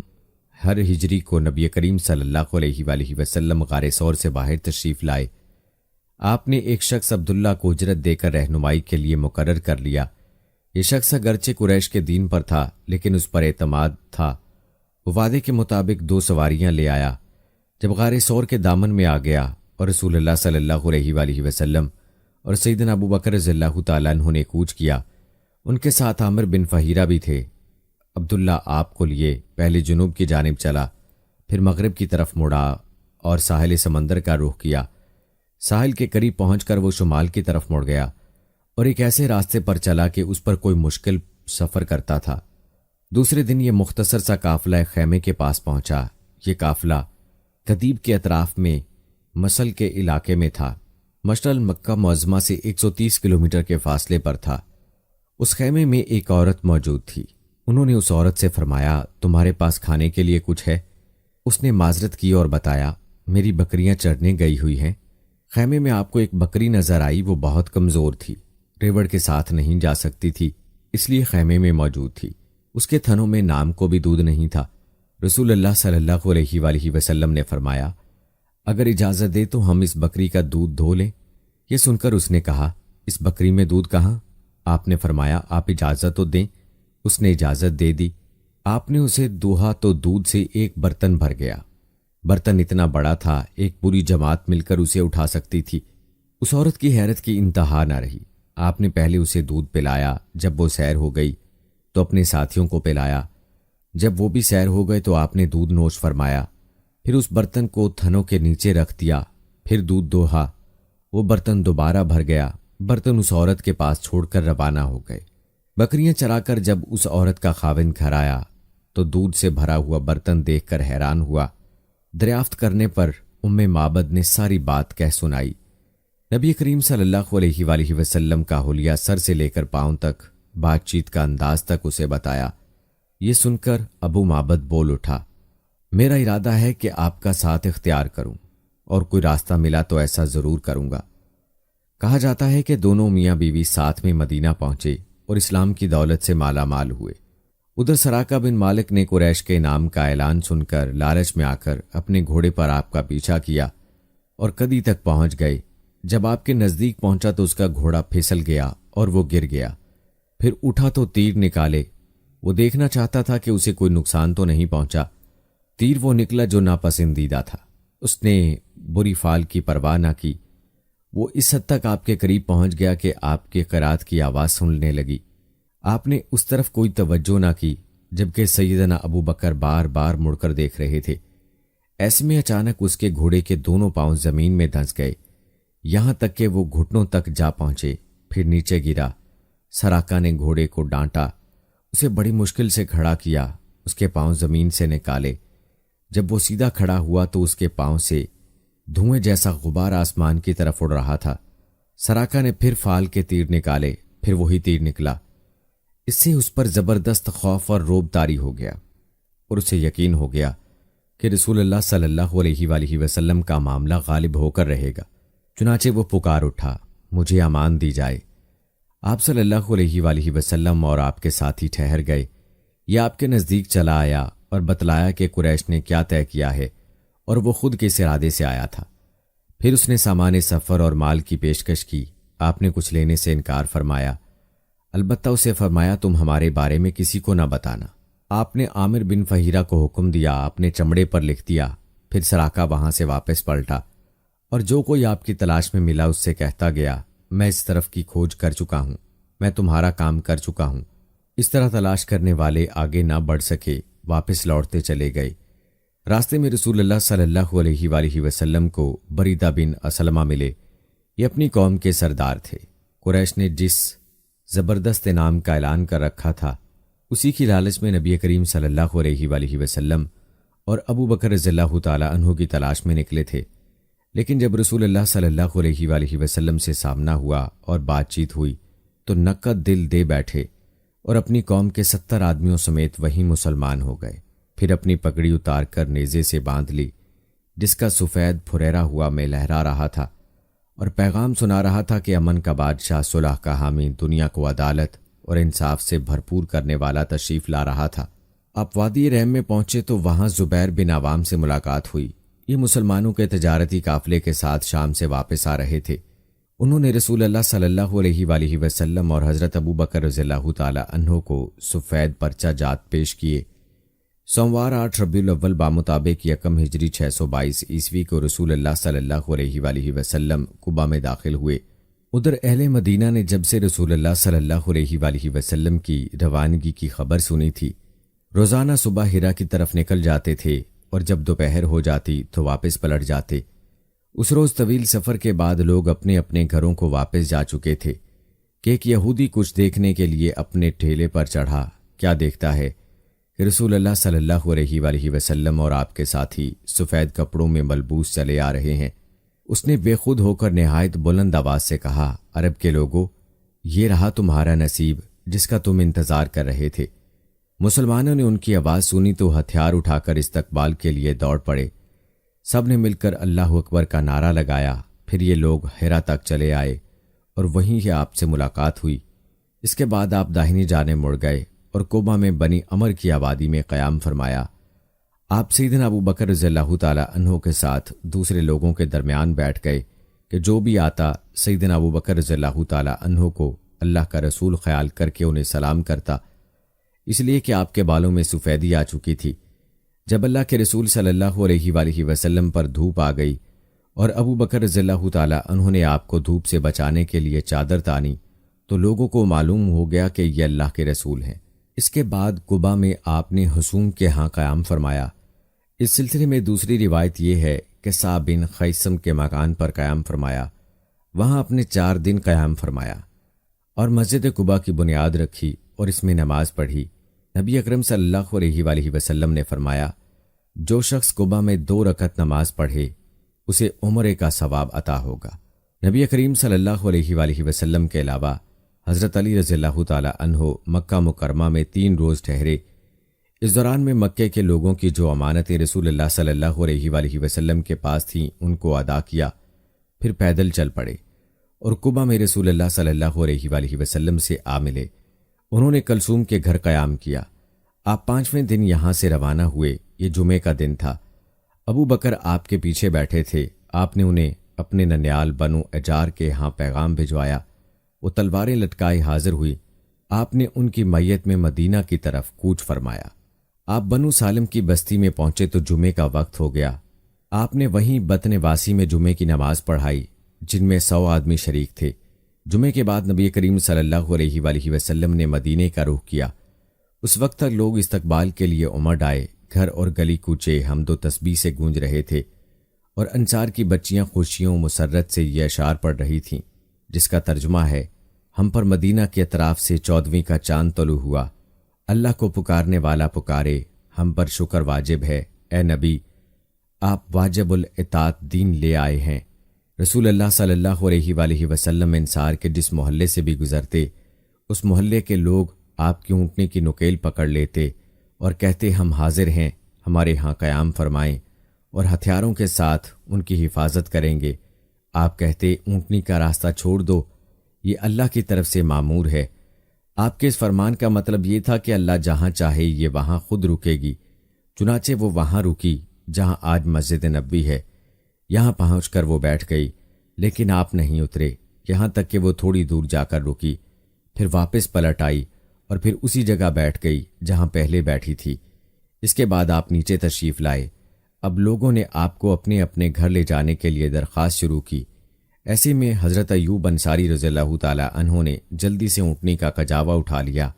ہر ہجری کو نبی کریم صلی اللہ علیہ وآلہ وسلم غار سور سے باہر تشریف لائے۔ آپ نے ایک شخص عبداللہ کو اجرت دے کر رہنمائی کے لیے مقرر کر لیا۔ یہ شخص اگرچہ قریش کے دین پر تھا لیکن اس پر اعتماد تھا۔ وہ وعدے کے مطابق 2 سواریاں لے آیا۔ جب غار سور کے دامن میں آ گیا اور رسول اللہ صلی اللہ علیہ وآلہ وسلم اور سیدنا ابو بکر رضی اللہ تعالیٰ عنہ نے کوچ کیا، ان کے ساتھ عامر بن فہیرہ بھی تھے۔ عبداللہ آپ کو لیے پہلے جنوب کی جانب چلا، پھر مغرب کی طرف مڑا اور ساحل سمندر کا رخ کیا۔ ساحل کے قریب پہنچ کر وہ شمال کی طرف مڑ گیا اور ایک ایسے راستے پر چلا کہ اس پر کوئی مشکل سفر کرتا تھا۔ دوسرے دن یہ مختصر سا قافلہ خیمے کے پاس پہنچا۔ یہ قافلہ کدیب کے اطراف میں مشل کے علاقے میں تھا۔ مشل مکہ معظمہ سے 130 کلومیٹر کے فاصلے پر تھا۔ اس خیمے میں ایک عورت موجود تھی۔ انہوں نے اس عورت سے فرمایا، تمہارے پاس کھانے کے لیے کچھ ہے؟ اس نے معذرت کی اور بتایا، میری بکریاں چرنے گئی ہوئی ہیں۔ خیمے میں آپ کو ایک بکری نظر آئی، وہ بہت کمزور تھی، ریوڑ کے ساتھ نہیں جا سکتی تھی، اس لیے خیمے میں موجود تھی۔ اس کے تھنوں میں نام کو بھی دودھ نہیں تھا۔ رسول اللہ صلی اللہ علیہ وآلہ وسلم نے فرمایا، اگر اجازت دے تو ہم اس بکری کا دودھ دھو لیں۔ یہ سن کر اس نے کہا، اس بکری میں دودھ کہاں؟ آپ نے فرمایا، آپ اجازت تو دیں۔ اس نے اجازت دے دی۔ آپ نے اسے دوہا تو دودھ سے ایک برتن بھر گیا۔ برتن اتنا بڑا تھا، ایک پوری جماعت مل کر اسے اٹھا سکتی تھی۔ اس عورت کی حیرت کی انتہا نہ رہی۔ آپ نے پہلے اسے دودھ پلایا، جب وہ سیر ہو گئی تو اپنے ساتھیوں کو پلایا، جب وہ بھی سیر ہو گئے تو آپ نے دودھ نوش فرمایا، پھر اس برتن کو تھنوں کے نیچے رکھ دیا، پھر دودھ دوہا، وہ برتن دوبارہ بھر گیا۔ برتن اس عورت کے پاس چھوڑ کر روانہ ہو گئے۔ بکریاں چرا کر جب اس عورت کا خاوند گھر آیا تو دودھ سے بھرا ہوا برتن دیکھ کر حیران ہوا۔ دریافت کرنے پر معبد نے ساری بات کہہ سنائی۔ نبی کریم صلی اللہ علیہ وآلہ وسلم کا حلیہ سر سے لے کر پاؤں تک، بات چیت کا انداز تک اسے بتایا۔ یہ سن کر معبد بول اٹھا، میرا ارادہ ہے کہ آپ کا ساتھ اختیار کروں، اور کوئی راستہ ملا تو ایسا ضرور کروں گا۔ کہا جاتا ہے کہ دونوں میاں بیوی ساتھ میں مدینہ پہنچے اور اسلام کی دولت سے مالا مال ہوئے۔ ادھر سراقہ بن مالک نے قریش کے انعام کا اعلان سن کر لالچ میں آ کر اپنے گھوڑے پر آپ کا پیچھا کیا اور کدی تک پہنچ گئے۔ جب آپ کے نزدیک پہنچا تو اس کا گھوڑا پھسل گیا اور وہ گر گیا۔ پھر اٹھا تو تیر نکالے، وہ دیکھنا چاہتا تھا کہ اسے کوئی نقصان تو نہیں پہنچا۔ تیر وہ نکلا جو ناپسندیدہ تھا۔ اس نے بری فال کی پرواہ نہ کی۔ وہ اس حد تک آپ کے قریب پہنچ گیا کہ آپ کے قرات کی آواز سننے لگی۔ آپ نے اس طرف کوئی توجہ نہ کی، جبکہ سیدنا ابو بکر بار بار مڑ کر دیکھ رہے تھے۔ ایسے میں اچانک اس کے گھوڑے کے دونوں پاؤں زمین میں دھنس گئے، یہاں تک کہ وہ گھٹنوں تک جا پہنچے، پھر نیچے گرا۔ سراقہ نے گھوڑے کو ڈانٹا، اسے بڑی مشکل سے کھڑا کیا، اس کے پاؤں زمین سے نکالے۔ جب وہ سیدھا کھڑا ہوا تو اس کے پاؤں سے دھوئیں جیسا غبار آسمان کی طرف اڑ رہا تھا۔ سراقہ نے پھر فال کے تیر نکالے، پھر وہی تیر نکلا۔ اس سے اس پر زبردست خوف اور رعب طاری ہو گیا، اور اسے یقین ہو گیا کہ رسول اللہ صلی اللہ علیہ وآلہ وسلم کا معاملہ غالب ہو کر رہے گا۔ چنانچہ وہ پکار اٹھا، مجھے امان دی جائے۔ آپ صلی اللہ علیہ وآلہ وسلم اور آپ کے ساتھی ٹھہر گئے۔ یہ آپ کے نزدیک چلا آیا اور بتلایا کہ قریش نے کیا طے کیا ہے اور وہ خود کس ارادے سے آیا تھا۔ پھر اس نے سامان سفر اور مال کی پیشکش کی۔ آپ نے کچھ لینے سے انکار فرمایا، البتہ اسے فرمایا تم ہمارے بارے میں کسی کو نہ بتانا۔ آپ نے عامر بن فہیرہ کو حکم دیا، آپ نے چمڑے پر لکھ دیا۔ پھر سراقہ وہاں سے واپس پلٹا اور جو کوئی آپ کی تلاش میں ملا اس سے کہتا گیا، میں اس طرف کی کھوج کر چکا ہوں، میں تمہارا کام کر چکا ہوں۔ اس طرح تلاش کرنے والے آگے نہ بڑھ سکے، واپس لوٹتے چلے گئے۔ راستے میں رسول اللہ صلی اللہ علیہ وآلہ وسلم کو بریدہ بن اسلمہ ملے۔ یہ اپنی قوم کے سردار تھے۔ قریش نے جس زبردست انعام کا اعلان کر رکھا تھا، اسی کی لالچ میں نبی کریم صلی اللہ علیہ وآلہ وسلم اور ابو بکر رضی اللہ تعالی عنہ کی تلاش میں نکلے تھے۔ لیکن جب رسول اللہ صلی اللہ علیہ وآلہ وسلم سے سامنا ہوا اور بات چیت ہوئی تو نقد دل دے بیٹھے اور اپنی قوم کے 70 آدمیوں سمیت وہیں مسلمان ہو گئے۔ پھر اپنی پگڑی اتار کر نیزے سے باندھ لی، جس کا سفید پھریرا ہوا میں لہرا رہا تھا، اور پیغام سنا رہا تھا کہ امن کا بادشاہ، صلح کا حامی، دنیا کو عدالت اور انصاف سے بھرپور کرنے والا تشریف لا رہا تھا۔ آپ وادی رحم میں پہنچے تو وہاں زبیر بن عوام سے ملاقات ہوئی۔ یہ مسلمانوں کے تجارتی قافلے کے ساتھ شام سے واپس آ رہے تھے۔ انہوں نے رسول اللہ صلی اللہ علیہ وآلہ وسلم اور حضرت ابو بکر رضی اللہ تعالی عنہ کو سفید پرچہ جات پیش کیے۔ سوموار 8 ربیع الاول بمطابق یکم ہجری 622 عیسوی کو رسول اللہ صلی اللہ علیہ وآلہ وسلم قباء میں داخل ہوئے۔ ادھر اہل مدینہ نے جب سے رسول اللہ صلی اللہ علیہ وآلہ وسلم کی روانگی کی خبر سنی تھی، روزانہ صبح حرا کی طرف نکل جاتے تھے اور جب دوپہر ہو جاتی تو واپس پلٹ جاتے۔ اس روز طویل سفر کے بعد لوگ اپنے اپنے گھروں کو واپس جا چکے تھے کہ ایک یہودی کچھ دیکھنے کے لیے اپنے ٹھیلے پر چڑھا۔ کیا دیکھتا ہے کہ رسول اللہ صلی اللہ علیہ وآلہ وسلم اور آپ کے ساتھی سفید کپڑوں میں ملبوس چلے آ رہے ہیں۔ اس نے بے خود ہو کر نہایت بلند آواز سے کہا، عرب کے لوگوں، یہ رہا تمہارا نصیب جس کا تم انتظار کر رہے تھے۔ مسلمانوں نے ان کی آواز سنی تو ہتھیار اٹھا کر استقبال کے لیے دوڑ پڑے۔ سب نے مل کر اللہ اکبر کا نعرہ لگایا۔ پھر یہ لوگ حرا تک چلے آئے اور وہیں سے آپ سے ملاقات ہوئی۔ اس کے بعد آپ داہنی جانب مڑ گئے اور قباء میں بنی عمر کی آبادی میں قیام فرمایا۔ آپ سیدنا ابو بکر رضی اللہ تعالی عنہ کے ساتھ دوسرے لوگوں کے درمیان بیٹھ گئے کہ جو بھی آتا سیدنا ابو بکر رضی اللہ تعالی عنہ کو اللہ کا رسول خیال کر کے انہیں سلام کرتا، اس لیے کہ آپ کے بالوں میں سفیدی آ چکی تھی۔ جب اللہ کے رسول صلی اللہ علیہ وآلہ وسلم پر دھوپ آ گئی اور ابو بکر رضی اللہ تعالیٰ عنہ نے آپ کو دھوپ سے بچانے کے لیے چادر تانی تو لوگوں کو معلوم ہو گیا کہ یہ اللہ کے رسول ہیں۔ اس کے بعد قباء میں آپ نے حصوم کے ہاں قیام فرمایا۔ اس سلسلے میں دوسری روایت یہ ہے کہ صعب بن خیثم کے مکان پر قیام فرمایا، وہاں اپنے 4 دن قیام فرمایا اور مسجد قباء کی بنیاد رکھی اور اس میں نماز پڑھی۔ نبی اکرم صلی اللہ علیہ وآلہ وسلم نے فرمایا، جو شخص قباء میں 2 رکعت نماز پڑھے اسے عمرے کا ثواب عطا ہوگا۔ نبی کریم صلی اللہ علیہ وآلہ وسلم کے علاوہ حضرت علی رضی اللہ تعالی عنہ مکہ مکرمہ میں 3 روز ٹھہرے۔ اس دوران میں مکے کے لوگوں کی جو امانتیں رسول اللہ صلی اللہ علیہ وآلہ وسلم کے پاس تھیں ان کو ادا کیا، پھر پیدل چل پڑے اور قباء میں رسول اللہ صلی اللہ علیہ وآلہ وسلم سے آ ملے۔ انہوں نے کلثوم کے گھر قیام کیا۔ آپ 5ویں دن یہاں سے روانہ ہوئے، یہ جمعے کا دن تھا۔ ابو بکر آپ کے پیچھے بیٹھے تھے۔ آپ نے انہیں اپنے ننیال بنو اجار کے ہاں پیغام بھجوایا۔ وہ تلواریں لٹکائے حاضر ہوئی۔ آپ نے ان کی میت میں مدینہ کی طرف کوچ فرمایا۔ آپ بنو سالم کی بستی میں پہنچے تو جمعے کا وقت ہو گیا۔ آپ نے وہیں بطن واسی میں جمعے کی نماز پڑھائی، جن میں 100 آدمی شریک تھے۔ جمعے کے بعد نبی کریم صلی اللہ علیہ وآلہ وسلم نے مدینے کا رخ کیا۔ اس وقت تک لوگ استقبال کے لیے امٹ آئے، گھر اور گلی کوچے حمد و تسبیح سے گونج رہے تھے اور انصار کی بچیاں خوشیوں مسرت سے یہ اشعار پڑھ رہی تھیں، جس کا ترجمہ ہے، ہم پر مدینہ کے اطراف سے 14ویں کا چاند طلوع ہوا، اللہ کو پکارنے والا پکارے، ہم پر شکر واجب ہے، اے نبی آپ واجب الاطاعت دین لے آئے ہیں۔ رسول اللہ صلی اللہ علیہ وآلہ وسلم انصار کے جس محلے سے بھی گزرتے، اس محلے کے لوگ آپ کی اونٹنی کی نکیل پکڑ لیتے اور کہتے، ہم حاضر ہیں، ہمارے ہاں قیام فرمائیں، اور ہتھیاروں کے ساتھ ان کی حفاظت کریں گے۔ آپ کہتے، اونٹنی کا راستہ چھوڑ دو، یہ اللہ کی طرف سے مامور ہے۔ آپ کے اس فرمان کا مطلب یہ تھا کہ اللہ جہاں چاہے یہ وہاں خود رکے گی۔ چنانچہ وہ وہاں رکی جہاں آج مسجد نبوی ہے۔ یہاں پہنچ کر وہ بیٹھ گئی، لیکن آپ نہیں اترے، یہاں تک کہ وہ تھوڑی دور جا کر رکی، پھر واپس پلٹ آئی اور پھر اسی جگہ بیٹھ گئی جہاں پہلے بیٹھی تھی۔ اس کے بعد آپ نیچے تشریف لائے۔ اب لوگوں نے آپ کو اپنے اپنے گھر لے جانے کے لیے درخواست شروع کی۔ ایسے میں حضرت ایوب انصاری رضی اللہ تعالی عنہ نے جلدی سے اونٹنی کا کجاوا اٹھا لیا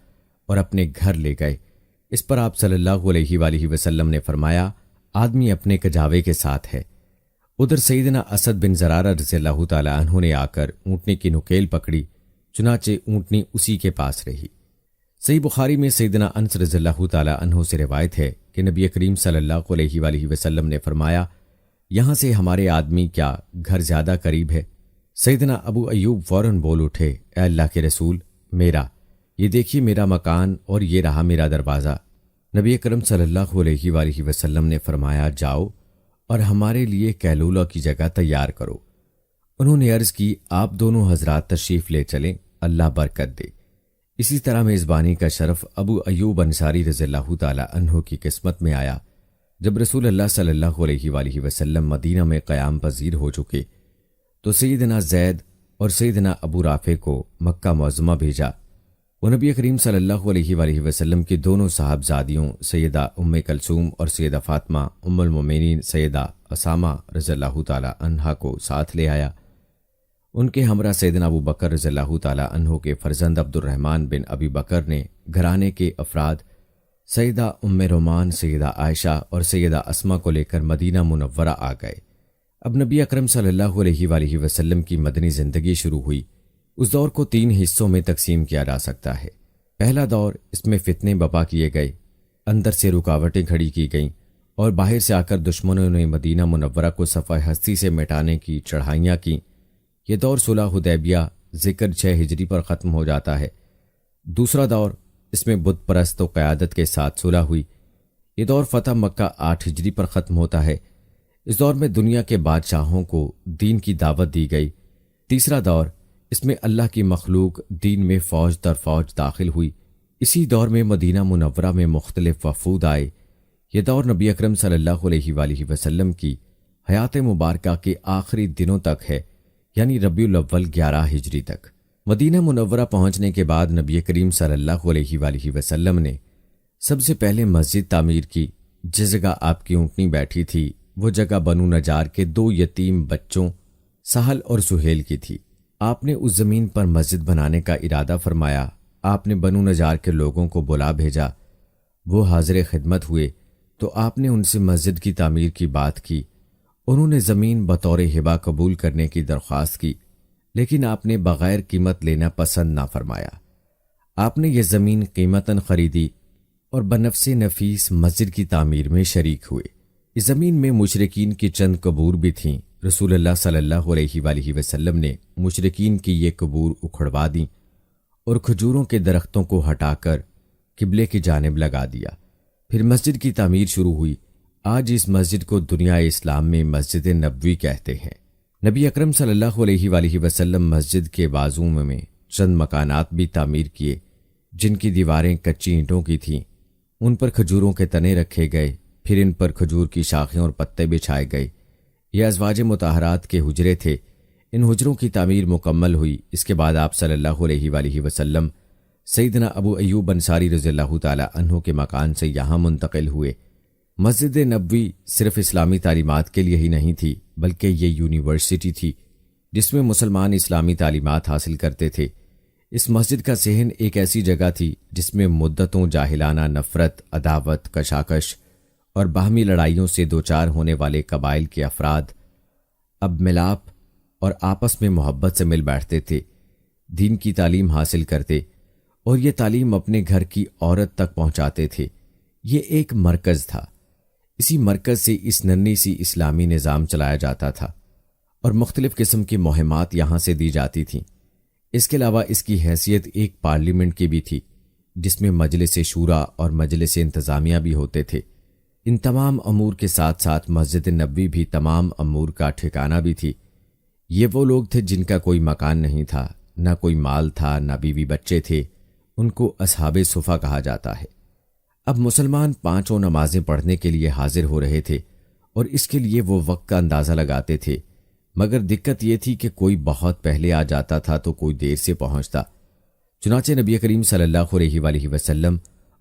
اور اپنے گھر لے گئے۔ اس پر آپ صلی اللہ علیہ وآلہ وسلم نے فرمایا، آدمی اپنے کجاوے کے ساتھ ہے۔ ادھر سیدنا اسد بن زرارہ رضی اللہ تعالی عنہ نے آ کر اونٹنی کی نکیل پکڑی، چنانچہ اونٹنی اسی کے پاس رہی۔ صحیح بخاری میں سیدنا انس رضی اللہ تعالی عنہ سے روایت ہے کہ نبی کریم صلی اللہ علیہ وآلہ وسلم نے فرمایا، یہاں سے ہمارے آدمی کیا گھر زیادہ قریب ہے؟ سیدنا ابو ایوب فوراً بول اٹھے، اے اللہ کے رسول، میرا یہ دیکھیے میرا مکان اور یہ رہا میرا دروازہ۔ نبی کریم صلی اللہ علیہ وآلہ وسلم نے فرمایا، جاؤ اور ہمارے لیے کیلولہ کی جگہ تیار کرو۔ انہوں نے عرض کی، آپ دونوں حضرات تشریف لے چلیں، اللہ برکت دے۔ اسی طرح میزبانی کا شرف ابو ایوب انصاری رضی اللہ تعالی عنہ کی قسمت میں آیا۔ جب رسول اللہ صلی اللہ علیہ وآلہ وسلم مدینہ میں قیام پذیر ہو چکے تو سیدنا زید اور سیدنا ابو رافع کو مکہ معظمہ بھیجا۔ وہ نبی کریم صلی اللہ علیہ وآلہ وسلم کی دونوں صاحبزادیوں سیدہ ام کلثوم اور سیدہ فاطمہ ام المومنین سیدہ اسامہ رضی اللہ تعالی عنہا کو ساتھ لے آیا۔ ان کے ہمراہ سیدنا ابو بکر رضی اللہ تعالی عنہ کے فرزند عبد الرحمن بن ابی بکر نے گھرانے کے افراد سیدہ ام رومان، سیدہ عائشہ اور سیدہ اسماء کو لے کر مدینہ منورہ آ گئے۔ اب نبی اکرم صلی اللہ علیہ وآلہ وسلم کی مدنی زندگی شروع ہوئی۔ اس دور کو 3 حصوں میں تقسیم کیا جا سکتا ہے۔ پہلا دور، اس میں فتنے بپا کیے گئے، اندر سے رکاوٹیں کھڑی کی گئیں اور باہر سے آ کر دشمنوں نے مدینہ منورہ کو صفحہ ہستی سے مٹانے کی چڑھائیاں کیں۔ یہ دور صلح حدیبیہ ذکر 6 ہجری پر ختم ہو جاتا ہے۔ دوسرا دور، اس میں بت پرست و قیادت کے ساتھ صلح ہوئی۔ یہ دور فتح مکہ 8 ہجری پر ختم ہوتا ہے۔ اس دور میں دنیا کے بادشاہوں کو دین کی دعوت دی گئی۔ تیسرا دور، اس میں اللہ کی مخلوق دین میں فوج در فوج داخل ہوئی۔ اسی دور میں مدینہ منورہ میں مختلف وفود آئے۔ یہ دور نبی اکرم صلی اللہ علیہ وآلہ وسلم کی حیات مبارکہ کے آخری دنوں تک ہے، یعنی ربیع الاول 11 ہجری تک۔ مدینہ منورہ پہنچنے کے بعد نبی کریم صلی اللہ علیہ وآلہ وسلم نے سب سے پہلے مسجد تعمیر کی۔ جس جگہ آپ کی اونٹنی بیٹھی تھی وہ جگہ بنو نجار کے 2 یتیم بچوں سہل اور سہیل کی تھی۔ آپ نے اس زمین پر مسجد بنانے کا ارادہ فرمایا۔ آپ نے بنو نجار کے لوگوں کو بلا بھیجا۔ وہ حاضر خدمت ہوئے تو آپ نے ان سے مسجد کی تعمیر کی بات کی۔ انہوں نے زمین بطور ہبہ قبول کرنے کی درخواست کی، لیکن آپ نے بغیر قیمت لینا پسند نہ فرمایا۔ آپ نے یہ زمین قیمتاً خریدی اور بنفس نفیس مسجد کی تعمیر میں شریک ہوئے۔ اس زمین میں مشرکین کی چند قبور بھی تھیں۔ رسول اللہ صلی اللہ علیہ وآلہ وسلم نے مشرکین کی یہ قبور اکھڑوا دیں اور کھجوروں کے درختوں کو ہٹا کر قبلے کی جانب لگا دیا۔ پھر مسجد کی تعمیر شروع ہوئی۔ آج اس مسجد کو دنیا اسلام میں مسجد نبوی کہتے ہیں۔ نبی اکرم صلی اللہ علیہ وآلہ وسلم مسجد کے بازوں میں چند مکانات بھی تعمیر کیے جن کی دیواریں کچی اینٹوں کی تھیں۔ ان پر کھجوروں کے تنے رکھے گئے، پھر ان پر کھجور کی شاخیں اور پتے بچھائے گئے۔ یہ ازواج مطہرات کے حجرے تھے۔ ان حجروں کی تعمیر مکمل ہوئی۔ اس کے بعد آپ صلی اللہ علیہ وآلہ وسلم سیدنا ابو ایوب انصاری رضی اللہ تعالی عنہ کے مکان سے یہاں منتقل ہوئے۔ مسجد نبوی صرف اسلامی تعلیمات کے لیے ہی نہیں تھی، بلکہ یہ یونیورسٹی تھی جس میں مسلمان اسلامی تعلیمات حاصل کرتے تھے۔ اس مسجد کا صحن ایک ایسی جگہ تھی جس میں مدتوں جاہلانہ نفرت، عداوت، کشاکش اور باہمی لڑائیوں سے دوچار ہونے والے قبائل کے افراد اب ملاپ اور آپس میں محبت سے مل بیٹھتے تھے، دین کی تعلیم حاصل کرتے اور یہ تعلیم اپنے گھر کی عورت تک پہنچاتے تھے۔ یہ ایک مرکز تھا۔ اسی مرکز سے اس ننھی سی اسلامی نظام چلایا جاتا تھا اور مختلف قسم کی مہمات یہاں سے دی جاتی تھیں۔ اس کے علاوہ اس کی حیثیت ایک پارلیمنٹ کی بھی تھی جس میں مجلس شورا اور مجلس انتظامیہ بھی ہوتے تھے۔ ان تمام امور کے ساتھ ساتھ مسجد نبوی بھی تمام امور کا ٹھکانہ بھی تھی۔ یہ وہ لوگ تھے جن کا کوئی مکان نہیں تھا، نہ کوئی مال تھا، نہ بیوی بچے تھے۔ ان کو اصحاب صفا کہا جاتا ہے۔ اب مسلمان 5 نمازیں پڑھنے کے لیے حاضر ہو رہے تھے اور اس کے لیے وہ وقت کا اندازہ لگاتے تھے، مگر دقت یہ تھی کہ کوئی بہت پہلے آ جاتا تھا تو کوئی دیر سے پہنچتا۔ چنانچہ نبی کریم صلی اللہ علیہ وآلہ وسلم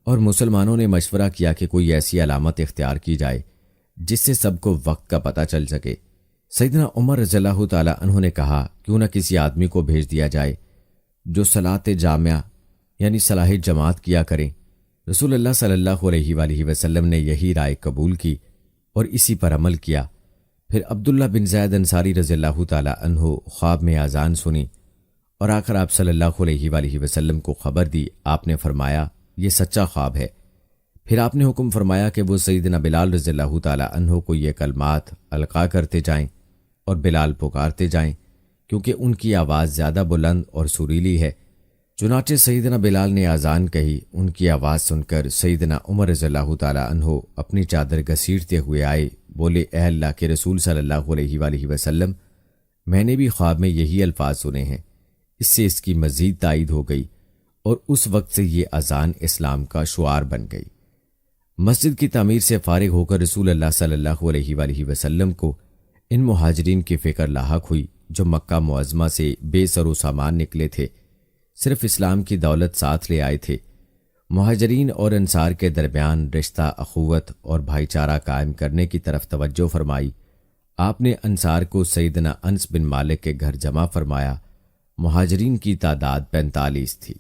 اور مسلمانوں نے مشورہ کیا کہ کوئی ایسی علامت اختیار کی جائے جس سے سب کو وقت کا پتہ چل سکے۔ سیدنا عمر رضی اللہ تعالی عنہ نے کہا کیوں نہ کسی آدمی کو بھیج دیا جائے جو صلاۃ جامعہ یعنی صلاح جماعت کیا کریں۔ رسول اللہ صلی اللہ علیہ وآلہ وسلم نے یہی رائے قبول کی اور اسی پر عمل کیا۔ پھر عبداللہ بن زید انصاری رضی اللہ تعالی عنہ خواب میں اذان سنی اور آ کر آپ صلی اللہ علیہ وآلہ وسلم کو خبر دی۔ آپ نے فرمایا یہ سچا خواب ہے۔ پھر آپ نے حکم فرمایا کہ وہ سیدنا بلال رضی اللہ تعالی عنہ کو یہ کلمات القاء کرتے جائیں اور بلال پکارتے جائیں کیونکہ ان کی آواز زیادہ بلند اور سریلی ہے۔ چنانچہ سیدنا بلال نے اذان کہی۔ ان کی آواز سن کر سیدنا عمر رضی اللہ تعالی عنہ اپنی چادر گھسیٹتے ہوئے آئے، بولے اے اللہ کے رسول صلی اللہ علیہ وآلہ وسلم، میں نے بھی خواب میں یہی الفاظ سنے ہیں۔ اس سے اس کی مزید تائید ہو گئی اور اس وقت سے یہ اذان اسلام کا شعار بن گئی۔ مسجد کی تعمیر سے فارغ ہو کر رسول اللہ صلی اللہ علیہ وآلہ وسلم کو ان مہاجرین کی فکر لاحق ہوئی جو مکہ معظمہ سے بے سر و سامان نکلے تھے، صرف اسلام کی دولت ساتھ لے آئے تھے۔ مہاجرین اور انصار کے درمیان رشتہ اخوت اور بھائی چارہ قائم کرنے کی طرف توجہ فرمائی۔ آپ نے انصار کو سیدنا انس بن مالک کے گھر جمع فرمایا۔ مہاجرین کی تعداد 45 تھی۔